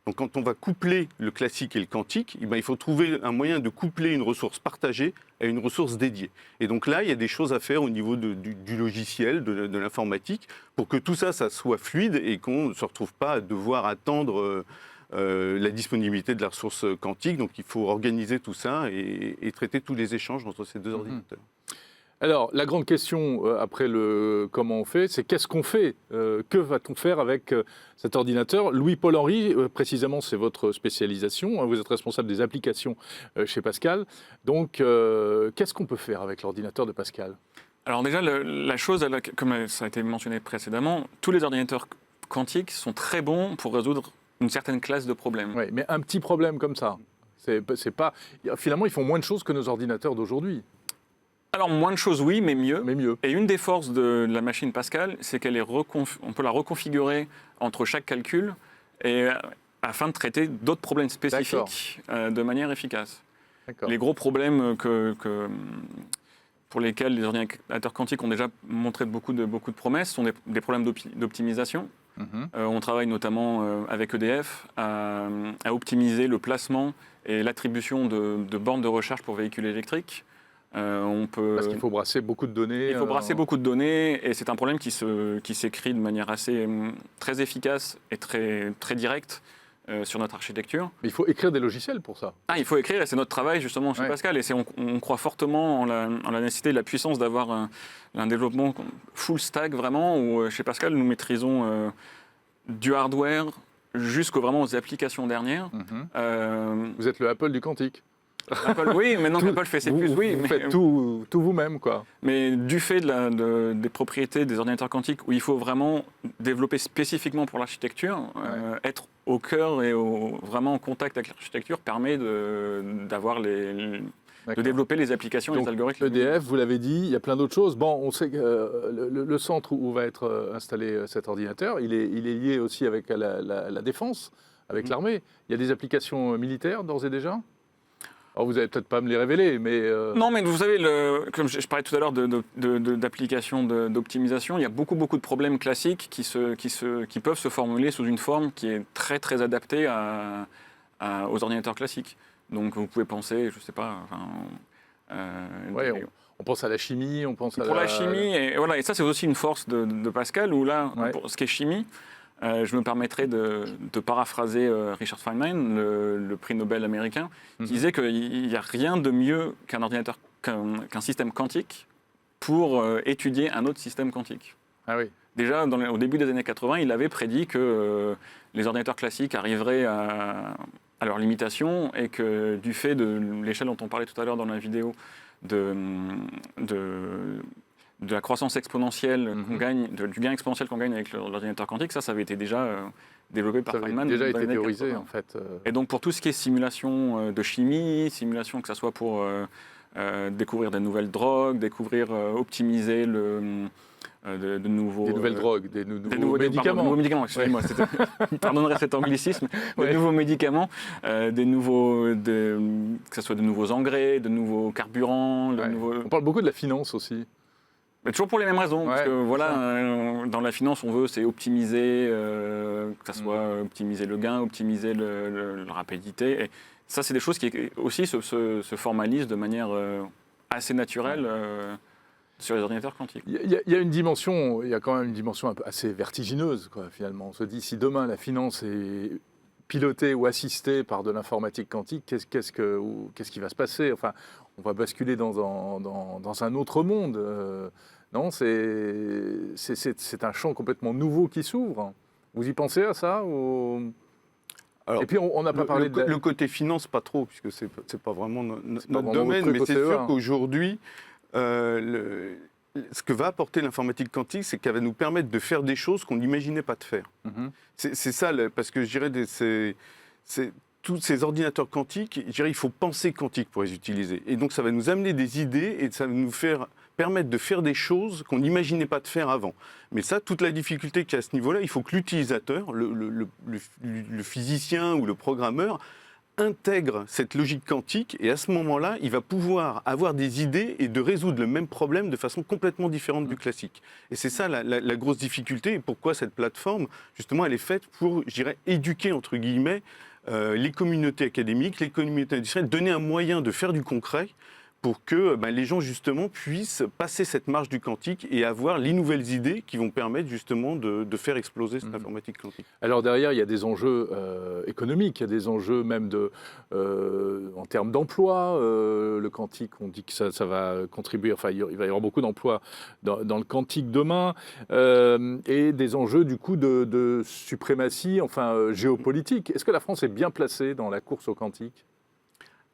Donc quand on va coupler le classique et le quantique, il faut trouver un moyen de coupler une ressource partagée à une ressource dédiée. Et donc là, il y a des choses à faire au niveau du logiciel, de l'informatique, pour que tout ça soit fluide et qu'on ne se retrouve pas à devoir attendre la disponibilité de la ressource quantique. Donc il faut organiser tout ça et traiter tous les échanges entre ces deux ordinateurs. Alors, la grande question, après le comment on fait, c'est qu'est-ce qu'on fait? Que va-t-on faire avec cet ordinateur? Louis-Paul Henry, précisément, c'est votre spécialisation. Vous êtes responsable des applications chez Pascal. Donc, qu'est-ce qu'on peut faire avec l'ordinateur de Pascal? Alors déjà, la chose, comme ça a été mentionné précédemment, tous les ordinateurs quantiques sont très bons pour résoudre une certaine classe de problèmes. Oui, mais un petit problème comme ça, c'est pas... Finalement, ils font moins de choses que nos ordinateurs d'aujourd'hui. Alors, moins de choses, oui, mais mieux. Mais mieux. Et une des forces de la machine Pascal, c'est on peut la reconfigurer entre chaque calcul afin de traiter d'autres problèmes spécifiques de manière efficace. Les gros problèmes pour lesquels les ordinateurs quantiques ont déjà montré beaucoup de promesses sont des problèmes d'optimisation. On travaille notamment avec EDF à optimiser le placement et l'attribution de bornes de recharge pour véhicules électriques. Parce qu'il faut brasser beaucoup de données. Il faut brasser beaucoup de données et c'est un problème qui s'écrit de manière très efficace et très directe sur notre architecture. Mais il faut écrire des logiciels pour ça. Il faut écrire et c'est notre travail justement chez Pascal. Et on croit fortement en la nécessité et la puissance d'avoir un développement full stack vraiment où chez Pascal nous maîtrisons du hardware jusqu'aux aux applications dernières. Vous êtes le Apple du quantique. Apple, oui, maintenant qu'Apple fait ses puces, oui. Vous faites tout vous-même, quoi. Mais du fait des propriétés des ordinateurs quantiques, où il faut vraiment développer spécifiquement pour l'architecture, être au cœur et vraiment en contact avec l'architecture permet de développer les applications et les algorithmes. EDF, vous l'avez dit, il y a plein d'autres choses. Bon, on sait que le centre où va être installé cet ordinateur, il est lié aussi avec la défense, avec l'armée. Il y a des applications militaires d'ores et déjà ? Alors, vous n'allez peut-être pas me les révéler, mais... Non, mais vous savez, comme je parlais tout à l'heure d'applications d'optimisation, il y a beaucoup de problèmes classiques qui peuvent se formuler sous une forme qui est très, très adaptée aux ordinateurs classiques. Donc, vous pouvez penser, je ne sais pas... on pense à la chimie, on pense pour la chimie, et ça, c'est aussi une force de Pascal, où là, pour ce qui est chimie, je me permettrai de paraphraser Richard Feynman, le prix Nobel américain, qui disait qu'il n'y a rien de mieux qu'un système quantique pour étudier un autre système quantique. Ah oui. Déjà, au début des années 80, il avait prédit que les ordinateurs classiques arriveraient à leur limitation et que du fait de l'échelle dont on parlait tout à l'heure dans la vidéo, de la croissance exponentielle qu'on gagne, du gain exponentiel qu'on gagne avec l'ordinateur quantique, ça avait été déjà développé par Feynman. Ça avait déjà dans les été années théorisé, 80. en fait. Et donc pour tout ce qui est simulation de chimie, simulation que ce soit pour découvrir des nouvelles drogues, optimiser de nouveaux... Des nouvelles drogues, des nouveaux Pardon, médicaments. nouveaux médicaments, excusez-moi. Pardonnerai cet anglicisme. Des nouveaux médicaments, que ce soit de nouveaux engrais, de nouveaux carburants. On parle beaucoup de la finance aussi. Mais toujours pour les mêmes raisons. Parce que dans la finance, on veut, c'est optimiser, que ce soit optimiser le gain, optimiser la rapidité. Et ça, c'est des choses qui aussi se formalisent de manière assez naturelle. Sur les ordinateurs quantiques. Il y a une dimension, il y a quand même une dimension assez vertigineuse, quoi, finalement. On se dit, si demain la finance est pilotée ou assistée par de l'informatique quantique, qu'est-ce qui va se passer? Enfin, on va basculer dans un autre monde. Non, c'est un champ complètement nouveau qui s'ouvre. Vous y pensez à ça ou... Alors, et puis on n'a pas parlé de... Le côté finance, pas trop, puisque c'est pas vraiment notre vraiment domaine, votre mais truc c'est au sûr CE1. qu'aujourd'hui, ce que va apporter l'informatique quantique, c'est qu'elle va nous permettre de faire des choses qu'on n'imaginait pas de faire. Mhm. C'est ça, parce que je dirais, tous ces ordinateurs quantiques, je dirais, il faut penser quantique pour les utiliser. Et donc ça va nous amener des idées et ça va nous permettre de faire des choses qu'on n'imaginait pas de faire avant. Mais ça, toute la difficulté qu'il y a à ce niveau-là, il faut que l'utilisateur, le physicien ou le programmeur, intègre cette logique quantique et à ce moment-là, il va pouvoir avoir des idées et de résoudre le même problème de façon complètement différente du classique. Et c'est ça la grosse difficulté et pourquoi cette plateforme, justement, elle est faite pour, je dirais, éduquer, entre guillemets, les communautés académiques, les communautés industrielles, donner un moyen de faire du concret pour que les gens, justement, puissent passer cette marche du quantique et avoir les nouvelles idées qui vont permettre, justement, de faire exploser cette informatique quantique. Alors derrière, il y a des enjeux économiques, il y a des enjeux même en termes d'emploi. Le quantique, on dit que ça va contribuer, enfin il va y avoir beaucoup d'emplois dans le quantique demain, et des enjeux du coup de suprématie, enfin géopolitique. Est-ce que la France est bien placée dans la course au quantique ?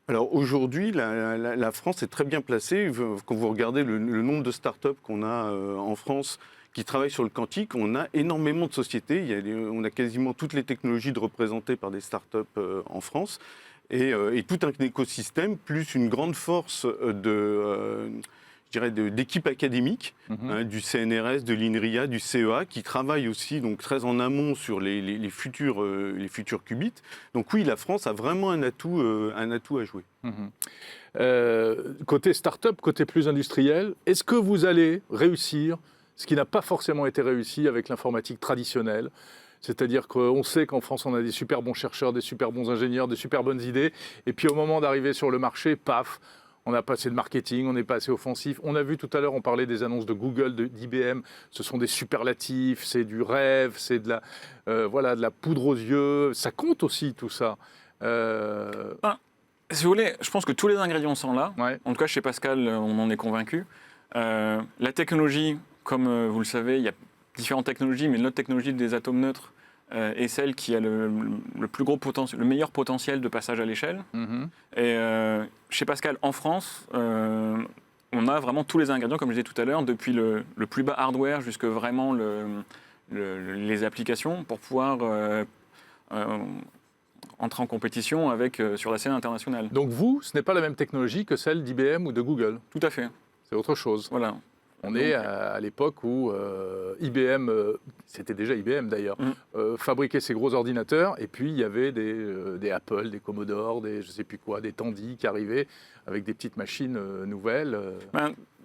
Alors aujourd'hui, la France est très bien placée. Quand vous regardez le nombre de startups qu'on a en France qui travaillent sur le quantique, on a énormément de sociétés. On a quasiment toutes les technologies représentées par des startups en France. Et tout un écosystème, plus une grande force d'équipes académiques, du CNRS, de l'INRIA, du CEA, qui travaillent aussi donc, très en amont sur les futurs qubits. Donc oui, la France a vraiment un atout à jouer. Côté start-up, côté plus industriel, est-ce que vous allez réussir ce qui n'a pas forcément été réussi avec l'informatique traditionnelle ? C'est-à-dire qu'on sait qu'en France, on a des super bons chercheurs, des super bons ingénieurs, des super bonnes idées, et puis au moment d'arriver sur le marché, paf, on n'a pas assez de marketing, on n'est pas assez offensif. On a vu tout à l'heure, on parlait des annonces de Google, d'IBM. Ce sont des superlatifs, c'est du rêve, c'est de la poudre aux yeux. Ça compte aussi tout ça. Si vous voulez, je pense que tous les ingrédients sont là. Ouais. En tout cas, chez Pascal, on en est convaincu. La technologie, comme vous le savez, il y a différentes technologies, mais notre technologie des atomes neutres est celle qui a le meilleur potentiel de passage à l'échelle. Et chez Pascal, en France, on a vraiment tous les ingrédients, comme je disais tout à l'heure, depuis le plus bas hardware jusqu'à vraiment les applications pour pouvoir entrer en compétition sur la scène internationale. Donc vous, ce n'est pas la même technologie que celle d'IBM ou de Google. Tout à fait. C'est autre chose. Voilà. On est à l'époque où IBM, c'était déjà IBM d'ailleurs, fabriquait ses gros ordinateurs, et puis il y avait des Apple, des Commodore, des je sais plus quoi, des Tandy qui arrivaient avec des petites machines nouvelles.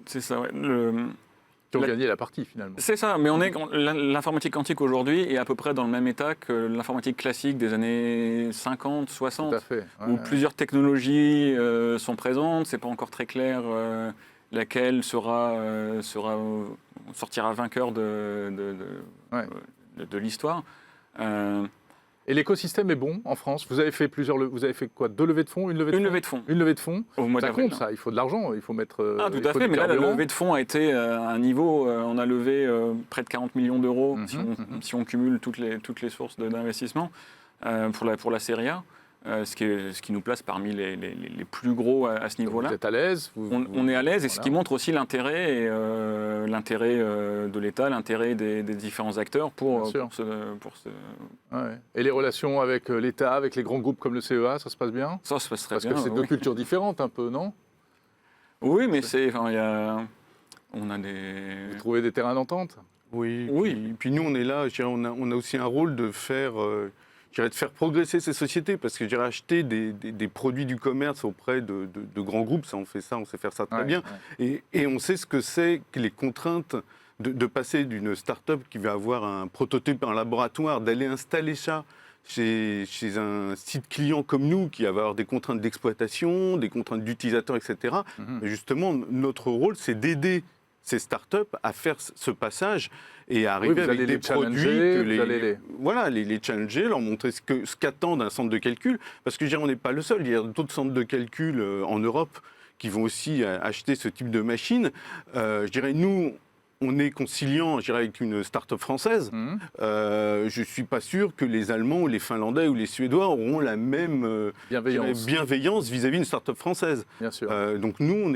C'est ça, ouais. Qui ont gagné la partie finalement. C'est ça, mais l'informatique quantique aujourd'hui est à peu près dans le même état que l'informatique classique des années 50, 60, Tout à fait. où plusieurs technologies sont présentes, c'est pas encore très clair laquelle sortira vainqueur de l'histoire. Et l'écosystème est bon en France. Vous avez fait quoi? 2 levées de fonds? Une levée de fonds. Une levée de fonds. Ça compte, ça. Il faut de l'argent. Il faut mettre. Tout à fait. Mais là, la levée de fonds a été à un niveau. On a levé près de 40 millions d'euros si on cumule toutes les sources d'investissement pour la série A. Ce qui nous place parmi les plus gros à ce niveau-là. Vous êtes à l'aise on est à l'aise, et ce qui montre aussi l'intérêt et l'intérêt de l'État, l'intérêt des différents acteurs pour Bien sûr. pour ce... Ouais. Et les relations avec l'État, avec les grands groupes comme le CEA, ça se passe bien? Ça se passe très Parce bien. que c'est deux oui. cultures différentes un peu, non? Oui, mais on a des... Vous trouvez des terrains d'entente? Oui. Oui. Puis nous, on est là, je dirais, on a aussi un rôle de faire, de faire progresser ces sociétés, parce que je dirais, acheter des produits du commerce auprès de grands groupes, ça, on sait faire ça très Ouais, bien. ouais. Et on sait ce que c'est que les contraintes de passer d'une start-up qui va avoir un prototype en laboratoire, d'aller installer ça chez un site client comme nous, qui va avoir des contraintes d'exploitation, des contraintes d'utilisateurs, etc. Mhm. Et justement, notre rôle, c'est d'aider ces startups à faire ce passage et à arriver vous avec allez des les produits challenger, que vous allez voilà, les challenger, leur montrer ce qu'attendent un centre de calcul. Parce que je dirais, on n'est pas le seul. Il y a d'autres centres de calcul en Europe qui vont aussi acheter ce type de machine. Je dirais, nous, on est conciliant, je dirais, avec une start-up française. Mhm. Je ne suis pas sûr que les Allemands ou les Finlandais ou les Suédois auront la même je dirais, bienveillance vis-à-vis d'une start-up française. Bien sûr. Donc nous,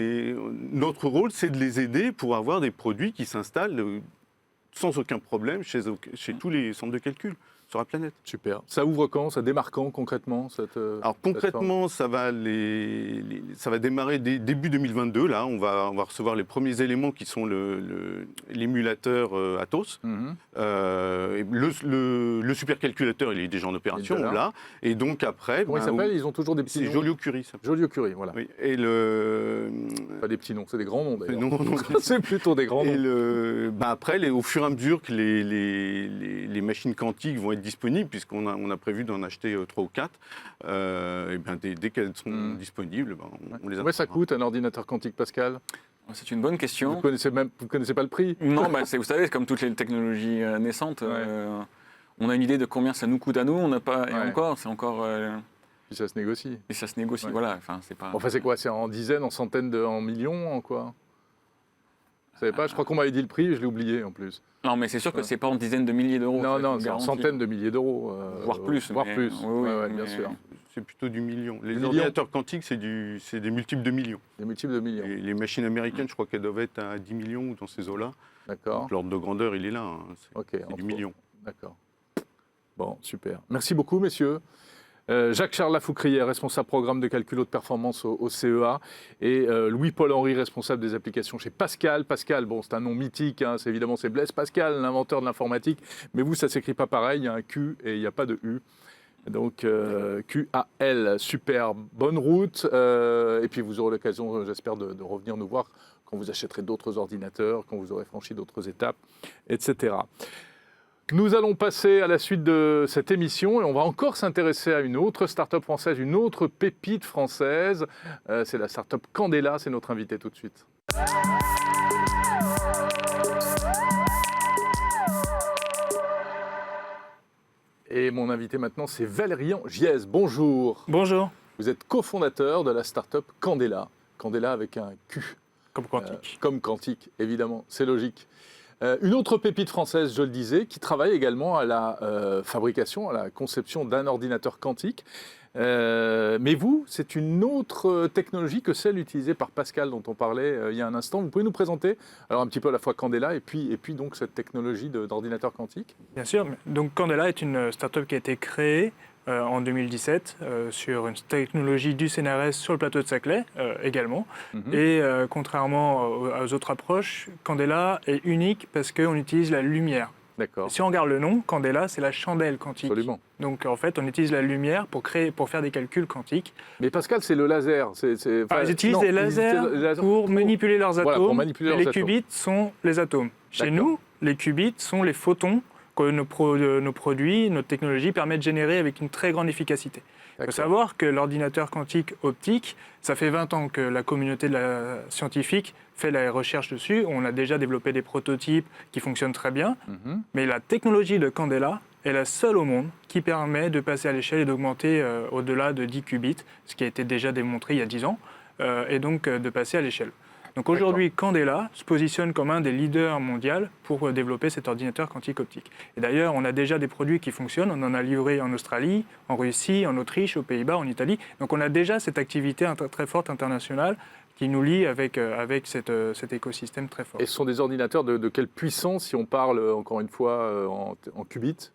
notre rôle, c'est de les aider pour avoir des produits qui s'installent sans aucun problème chez tous les centres de calcul sur la planète. Super. Ça ouvre quand? Ça démarre quand concrètement cette, Alors concrètement, ça va démarrer début 2022. Là, on va recevoir les premiers éléments qui sont l'émulateur Atos. Mhm. Et le supercalculateur, il est déjà en opération, Il est là. là. Et donc après, Comment ils s'appellent? Ils ont toujours des petits c'est noms. Joliot-Curie. Ça. Joliot-Curie, voilà. Oui. Et Pas des petits noms, c'est des grands noms d'ailleurs. non, C'est plutôt des grands Et noms. après, au fur et à mesure que les machines quantiques vont être disponibles, puisqu'on a prévu d'en acheter 3 ou 4, et bien, dès qu'elles sont disponibles, on les a. Combien ça coûte un ordinateur quantique, Pascal? C'est une bonne question. Vous connaissez pas le prix? Non, vous savez, comme toutes les technologies naissantes, on a une idée de combien ça nous coûte à nous, on n'a pas... Et Ouais. encore, c'est encore... Puis ça se négocie. et ça se négocie, Ouais. voilà. Enfin, c'est pas... Enfin, c'est quoi? C'est en dizaines, en centaines, en millions, en quoi? Vous savez pas? Je crois qu'on m'avait dit le prix, je l'ai oublié en plus. Non, mais c'est sûr que c'est pas en dizaines de milliers d'euros. Non, ça, je non, vous c'est en garantis. centaines de milliers d'euros. Voire plus. Voire mais- plus. oui, Ouais, bien mais- sûr. C'est plutôt du million. Les millions. ordinateurs quantiques, c'est des multiples de millions. Des multiples de millions. Et les machines américaines, je crois qu'elles doivent être à 10 millions ou dans ces eaux-là. D'accord. Donc, l'ordre de grandeur, il est là. Ok. C'est entre du autres. million. D'accord. Bon, super. Merci beaucoup, messieurs. Jacques-Charles Lafoucrière, responsable programme de calcul haute performance au CEA, et Louis-Paul Henry, responsable des applications chez Pascal. Pascal, bon, c'est un nom mythique, hein, c'est Blaise Pascal, l'inventeur de l'informatique, mais vous, ça ne s'écrit pas pareil, il y a un Q et il n'y a pas de U. Donc, QAL, super, bonne route, et puis vous aurez l'occasion, j'espère, de revenir nous voir quand vous achèterez d'autres ordinateurs, quand vous aurez franchi d'autres étapes, etc. Nous allons passer à la suite de cette émission et on va encore s'intéresser à une autre start-up française, une autre pépite française. C'est la start-up Candela, c'est notre invité tout de suite. Et mon invité maintenant, c'est Valérian Giez. Bonjour. Bonjour, Vous êtes cofondateur de la start-up Candela. Candela avec un Q. comme quantique. Comme quantique, évidemment, c'est logique. Une autre pépite française, je le disais, qui travaille également à la fabrication, à la conception d'un ordinateur quantique. Mais vous, c'est une autre technologie que celle utilisée par Pascal dont on parlait il y a un instant. Vous pouvez nous présenter alors un petit peu à la fois Candela et puis donc cette technologie d'ordinateur quantique? Bien sûr. Donc Candela est une start-up qui a été créée en 2017 sur une technologie du CNRS sur le plateau de Saclay également. Mhm. Et contrairement aux autres approches, Candela est unique parce qu'on utilise la lumière. D'accord, Si on regarde le nom, Candela, c'est la chandelle quantique. absolument. Donc en fait, on utilise la lumière pour faire des calculs quantiques. Mais Pascal, c'est le laser. Ils utilisent non, des ils lasers utilisent les lasers pour manipuler leurs atomes. Voilà, pour manipuler et leurs les atomes. qubits sont les atomes. Chez D'accord. nous, les qubits sont les photons que nos produits, notre technologie permet de générer avec une très grande efficacité. Il faut D'accord. savoir que l'ordinateur quantique optique, ça fait 20 ans que la communauté scientifique fait la recherche dessus. On a déjà développé des prototypes qui fonctionnent très bien. Mhm. Mais la technologie de Candela est la seule au monde qui permet de passer à l'échelle et d'augmenter au-delà de 10 qubits, ce qui a été déjà démontré il y a 10 ans, et donc de passer à l'échelle. Donc aujourd'hui, Candela se positionne comme un des leaders mondiaux pour développer cet ordinateur quantique optique. Et d'ailleurs, on a déjà des produits qui fonctionnent. On en a livré en Australie, en Russie, en Autriche, aux Pays-Bas, en Italie. Donc on a déjà cette activité très forte internationale qui nous lie avec cet écosystème très fort. Et ce sont des ordinateurs de quelle puissance, si on parle encore une fois en qubits?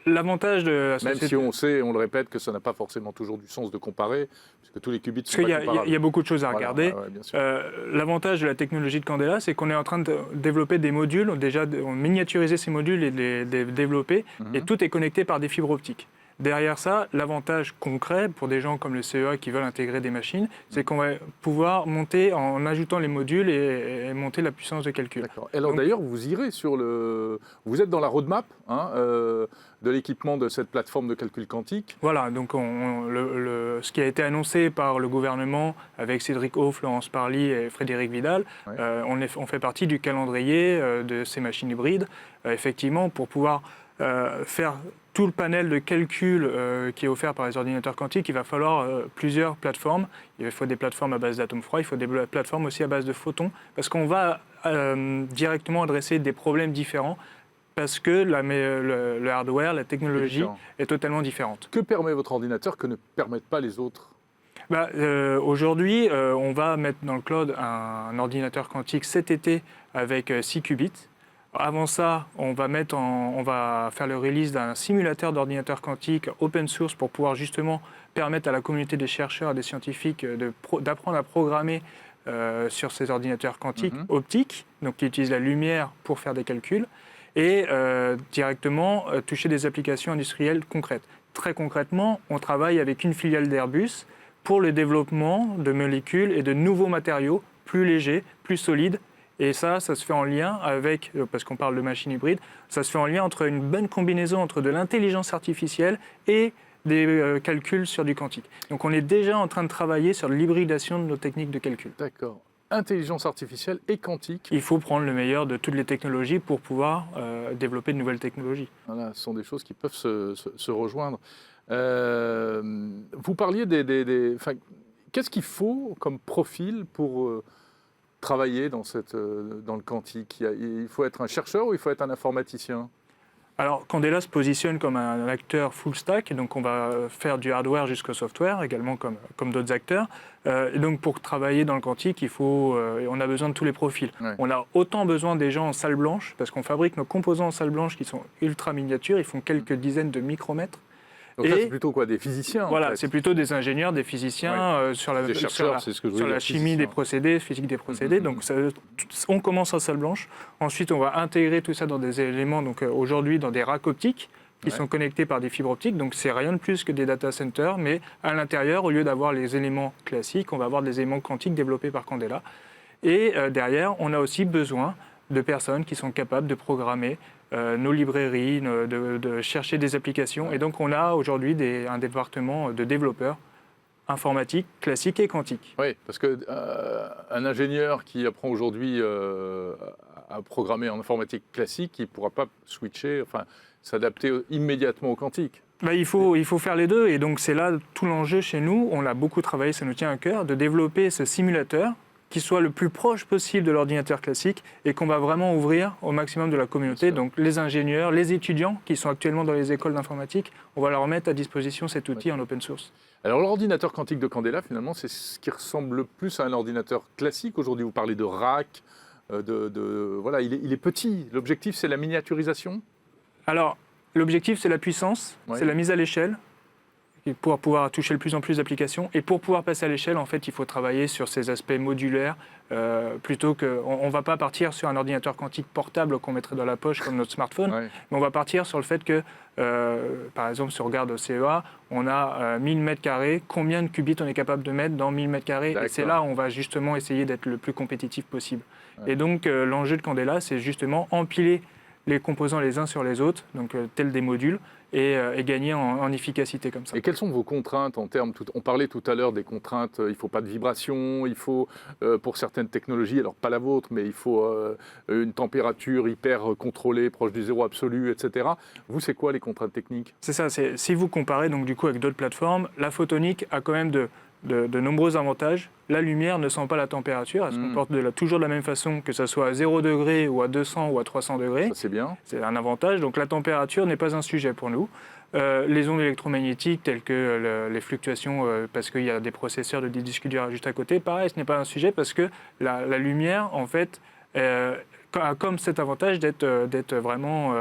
L'avantage de la société... Même si on sait, on le répète, que ça n'a pas forcément toujours du sens de comparer, puisque tous les qubits sont pas comparables. Il y a beaucoup de choses à regarder. Ouais, bien sûr. L'avantage de la technologie de Candela, c'est qu'on est en train de développer des modules, déjà miniaturiser ces modules et les développer, et tout est connecté par des fibres optiques. Derrière ça, l'avantage concret pour des gens comme le CEA qui veulent intégrer des machines, c'est qu'on va pouvoir monter en ajoutant les modules et monter la puissance de calcul. D'accord. Alors d'ailleurs, vous irez sur le... Vous êtes dans la roadmap de l'équipement de cette plateforme de calcul quantique. Voilà, donc ce qui a été annoncé par le gouvernement avec Cédric O, Florence Parly et Frédéric Vidal, on fait partie du calendrier de ces machines hybrides, effectivement, pour pouvoir faire tout le panel de calcul qui est offert par les ordinateurs quantiques, il va falloir plusieurs plateformes. Il faut des plateformes à base d'atomes froids, il faut des plateformes aussi à base de photons, parce qu'on va directement adresser des problèmes différents, parce que le hardware, la technologie est totalement différente. Que permet votre ordinateur que ne permettent pas les autres? Aujourd'hui, on va mettre dans le cloud un ordinateur quantique cet été avec 6 qubits. Avant ça, on va faire le release d'un simulateur d'ordinateur quantique open source pour pouvoir justement permettre à la communauté des chercheurs et des scientifiques d'apprendre à programmer sur ces ordinateurs quantiques optiques, donc qui utilisent la lumière pour faire des calculs, et directement toucher des applications industrielles concrètes. Très concrètement, on travaille avec une filiale d'Airbus pour le développement de molécules et de nouveaux matériaux plus légers, plus solides. Et ça se fait en lien avec, parce qu'on parle de machines hybrides, ça se fait en lien entre une bonne combinaison entre de l'intelligence artificielle et des calculs sur du quantique. Donc on est déjà en train de travailler sur l'hybridation de nos techniques de calcul. D'accord. Intelligence artificielle et quantique. Il faut prendre le meilleur de toutes les technologies pour pouvoir développer de nouvelles technologies. Voilà, ce sont des choses qui peuvent se rejoindre. Vous parliez qu'est-ce qu'il faut comme profil pour... travailler dans le quantique? Il faut être un chercheur ou il faut être un informaticien? Alors, Candela se positionne comme un acteur full stack, donc on va faire du hardware jusqu'au software, également comme d'autres acteurs. Et donc, pour travailler dans le quantique, on a besoin de tous les profils. Ouais. On a autant besoin des gens en salle blanche, parce qu'on fabrique nos composants en salle blanche qui sont ultra miniatures, ils font quelques dizaines de micromètres. Donc là, c'est plutôt quoi, des physiciens? Voilà, c'est plutôt des ingénieurs, des physiciens sur la chimie des procédés, physique des procédés. Donc on commence en salle blanche. Ensuite, on va intégrer tout ça dans des éléments, donc aujourd'hui dans des racks optiques qui sont connectés par des fibres optiques. Donc c'est rien de plus que des data centers, mais à l'intérieur, au lieu d'avoir les éléments classiques, on va avoir des éléments quantiques développés par Candela. Et derrière, on a aussi besoin de personnes qui sont capables de programmer nos librairies, de chercher des applications. Et donc, on a aujourd'hui un département de développeurs informatiques, classiques et quantiques. Oui, parce qu'un ingénieur qui apprend aujourd'hui à programmer en informatique classique, il ne pourra pas switcher, s'adapter immédiatement au quantique. Il faut faire les deux. Et donc, c'est là tout l'enjeu chez nous. On a beaucoup travaillé, ça nous tient à cœur, de développer ce simulateur qui soit le plus proche possible de l'ordinateur classique et qu'on va vraiment ouvrir au maximum de la communauté. Donc les ingénieurs, les étudiants qui sont actuellement dans les écoles d'informatique, on va leur mettre à disposition cet outil en open source. Alors l'ordinateur quantique de Candela, finalement, c'est ce qui ressemble le plus à un ordinateur classique. Aujourd'hui, vous parlez de rack, voilà, il est petit. L'objectif, c'est la miniaturisation? Alors, l'objectif, c'est la puissance, c'est la mise à l'échelle, pour pouvoir toucher de plus en plus d'applications. Et pour pouvoir passer à l'échelle, en fait, il faut travailler sur ces aspects modulaires, plutôt que... On ne va pas partir sur un ordinateur quantique portable qu'on mettrait dans la poche comme notre smartphone, mais on va partir sur le fait que, par exemple, si on regarde au CEA, on a 1000 mètres carrés, combien de qubits on est capable de mettre dans 1000 mètres carrés? Et c'est là où on va justement essayer d'être le plus compétitif possible. Et donc, l'enjeu de Candela, c'est justement empiler les composants les uns sur les autres, donc tels des modules, et gagner en efficacité comme ça. Et quelles sont vos contraintes en termes... On parlait tout à l'heure des contraintes, il ne faut pas de vibration, il faut, pour certaines technologies, alors pas la vôtre, mais il faut une température hyper contrôlée, proche du zéro absolu, etc. Vous, c'est quoi les contraintes techniques? C'est ça, si vous comparez donc, du coup, avec d'autres plateformes, la photonique a quand même de de nombreux avantages. La lumière ne sent pas la température, elle se comporte toujours de la même façon, que ce soit à 0 degré ou à 200 ou à 300 degrés. Ça, c'est bien. C'est un avantage, donc la température n'est pas un sujet pour nous. Les ondes électromagnétiques telles que les fluctuations, parce qu'il y a des processeurs de disques durs juste à côté, pareil, ce n'est pas un sujet parce que la lumière, en fait, a comme cet avantage d'être vraiment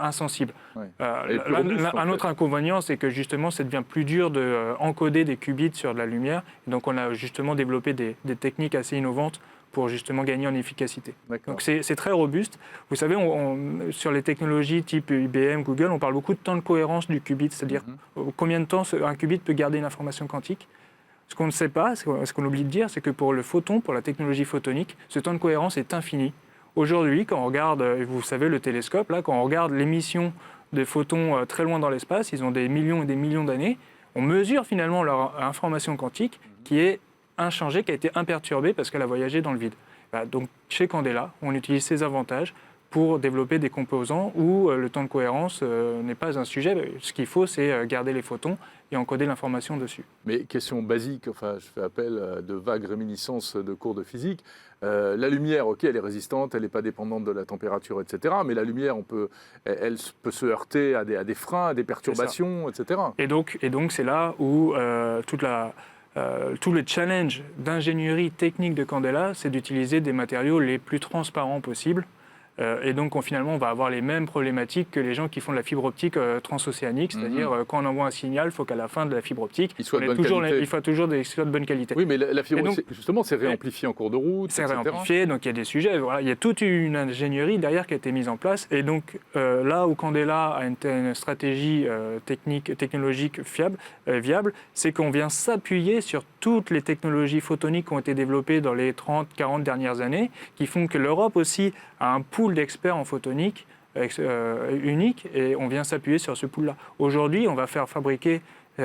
insensible. Ouais. Un autre inconvénient, c'est que justement, ça devient plus dur d'encoder des qubits sur de la lumière. Et donc, on a justement développé des techniques assez innovantes pour justement gagner en efficacité. Donc, c'est très robuste. Vous savez, sur les technologies type IBM, Google, on parle beaucoup de temps de cohérence du qubit, c'est-à-dire combien de temps un qubit peut garder une information quantique. Ce qu'on ne sait pas, ce qu'on oublie de dire, c'est que pour le photon, pour la technologie photonique, ce temps de cohérence est infini. Aujourd'hui, quand on regarde, vous savez, le télescope, là, quand on regarde l'émission de photons très loin dans l'espace, ils ont des millions et des millions d'années, on mesure finalement leur information quantique qui est inchangée, qui a été imperturbée parce qu'elle a voyagé dans le vide. Donc chez Candela, on utilise ces avantages pour développer des composants où le temps de cohérence n'est pas un sujet. Ce qu'il faut, c'est garder les photons et encoder l'information dessus. Mais question basique, enfin, je fais appel à de vagues réminiscences de cours de physique. La lumière, ok, elle est résistante, elle n'est pas dépendante de la température, etc. Mais la lumière, elle peut se heurter à des freins, à des perturbations, etc. Et donc c'est là où tout le challenge d'ingénierie technique de Candela, c'est d'utiliser des matériaux les plus transparents possibles. Et donc, finalement, on va avoir les mêmes problématiques que les gens qui font de la fibre optique transocéanique, c'est-à-dire quand on envoie un signal, il faut qu'à la fin de la fibre optique, il faut toujours des soit de bonne qualité. Oui, mais la fibre, justement, c'est réamplifié en cours de route, c'est etc. réamplifié, donc il y a des sujets. Voilà, il y a toute une ingénierie derrière qui a été mise en place. Et donc, là où Candela a une stratégie technologique viable, c'est qu'on vient s'appuyer sur toutes les technologies photoniques qui ont été développées dans les 30-40 dernières années, qui font que l'Europe aussi a un pool d'experts en photonique unique, et on vient s'appuyer sur ce pool-là. Aujourd'hui, on va faire fabriquer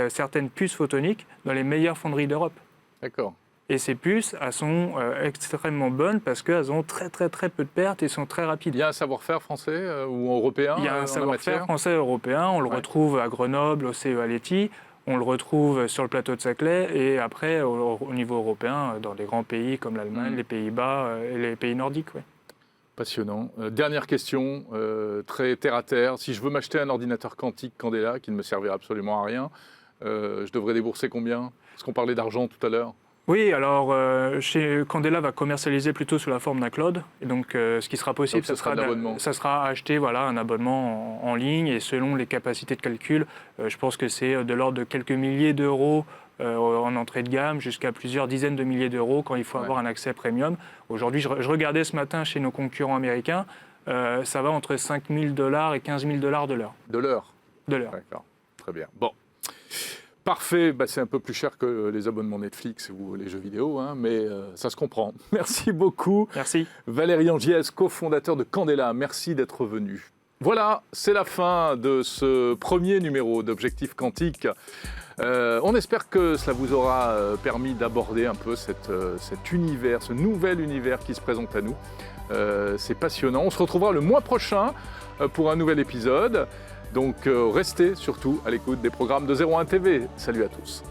certaines puces photoniques dans les meilleures fonderies d'Europe. D'accord. Et ces puces, elles sont extrêmement bonnes parce qu'elles ont très très très peu de pertes et sont très rapides. Il y a un savoir-faire français ou européen? Il y a un savoir-faire français et européen. On le retrouve à Grenoble, au CEA-Leti. On le retrouve sur le plateau de Saclay et après, au niveau européen, dans des grands pays comme l'Allemagne, les Pays-Bas et les pays nordiques. Ouais. Passionnant. Dernière question, très terre-à-terre. Si je veux m'acheter un ordinateur quantique Candela, qui ne me servira absolument à rien, je devrais débourser combien? Parce qu'on parlait d'argent tout à l'heure. Oui, alors chez Candela va commercialiser plutôt sous la forme d'un cloud. Et donc ce qui sera possible, ça sera acheter un abonnement en ligne, et selon les capacités de calcul, je pense que c'est de l'ordre de quelques milliers d'euros en entrée de gamme jusqu'à plusieurs dizaines de milliers d'euros quand il faut avoir un accès premium. Aujourd'hui, je regardais ce matin chez nos concurrents américains, ça va entre $5 000 et $15 000 de l'heure. De l'heure? De l'heure. D'accord, très bien. Bon. Parfait, c'est un peu plus cher que les abonnements Netflix ou les jeux vidéo, mais ça se comprend. Merci beaucoup. Merci. Valérie Angiès, cofondateur de Candela, merci d'être venu. Voilà, c'est la fin de ce premier numéro d'Objectif Quantique. On espère que cela vous aura permis d'aborder un peu cet univers, ce nouvel univers qui se présente à nous. C'est passionnant. On se retrouvera le mois prochain pour un nouvel épisode. Donc restez surtout à l'écoute des programmes de 01 TV. Salut à tous.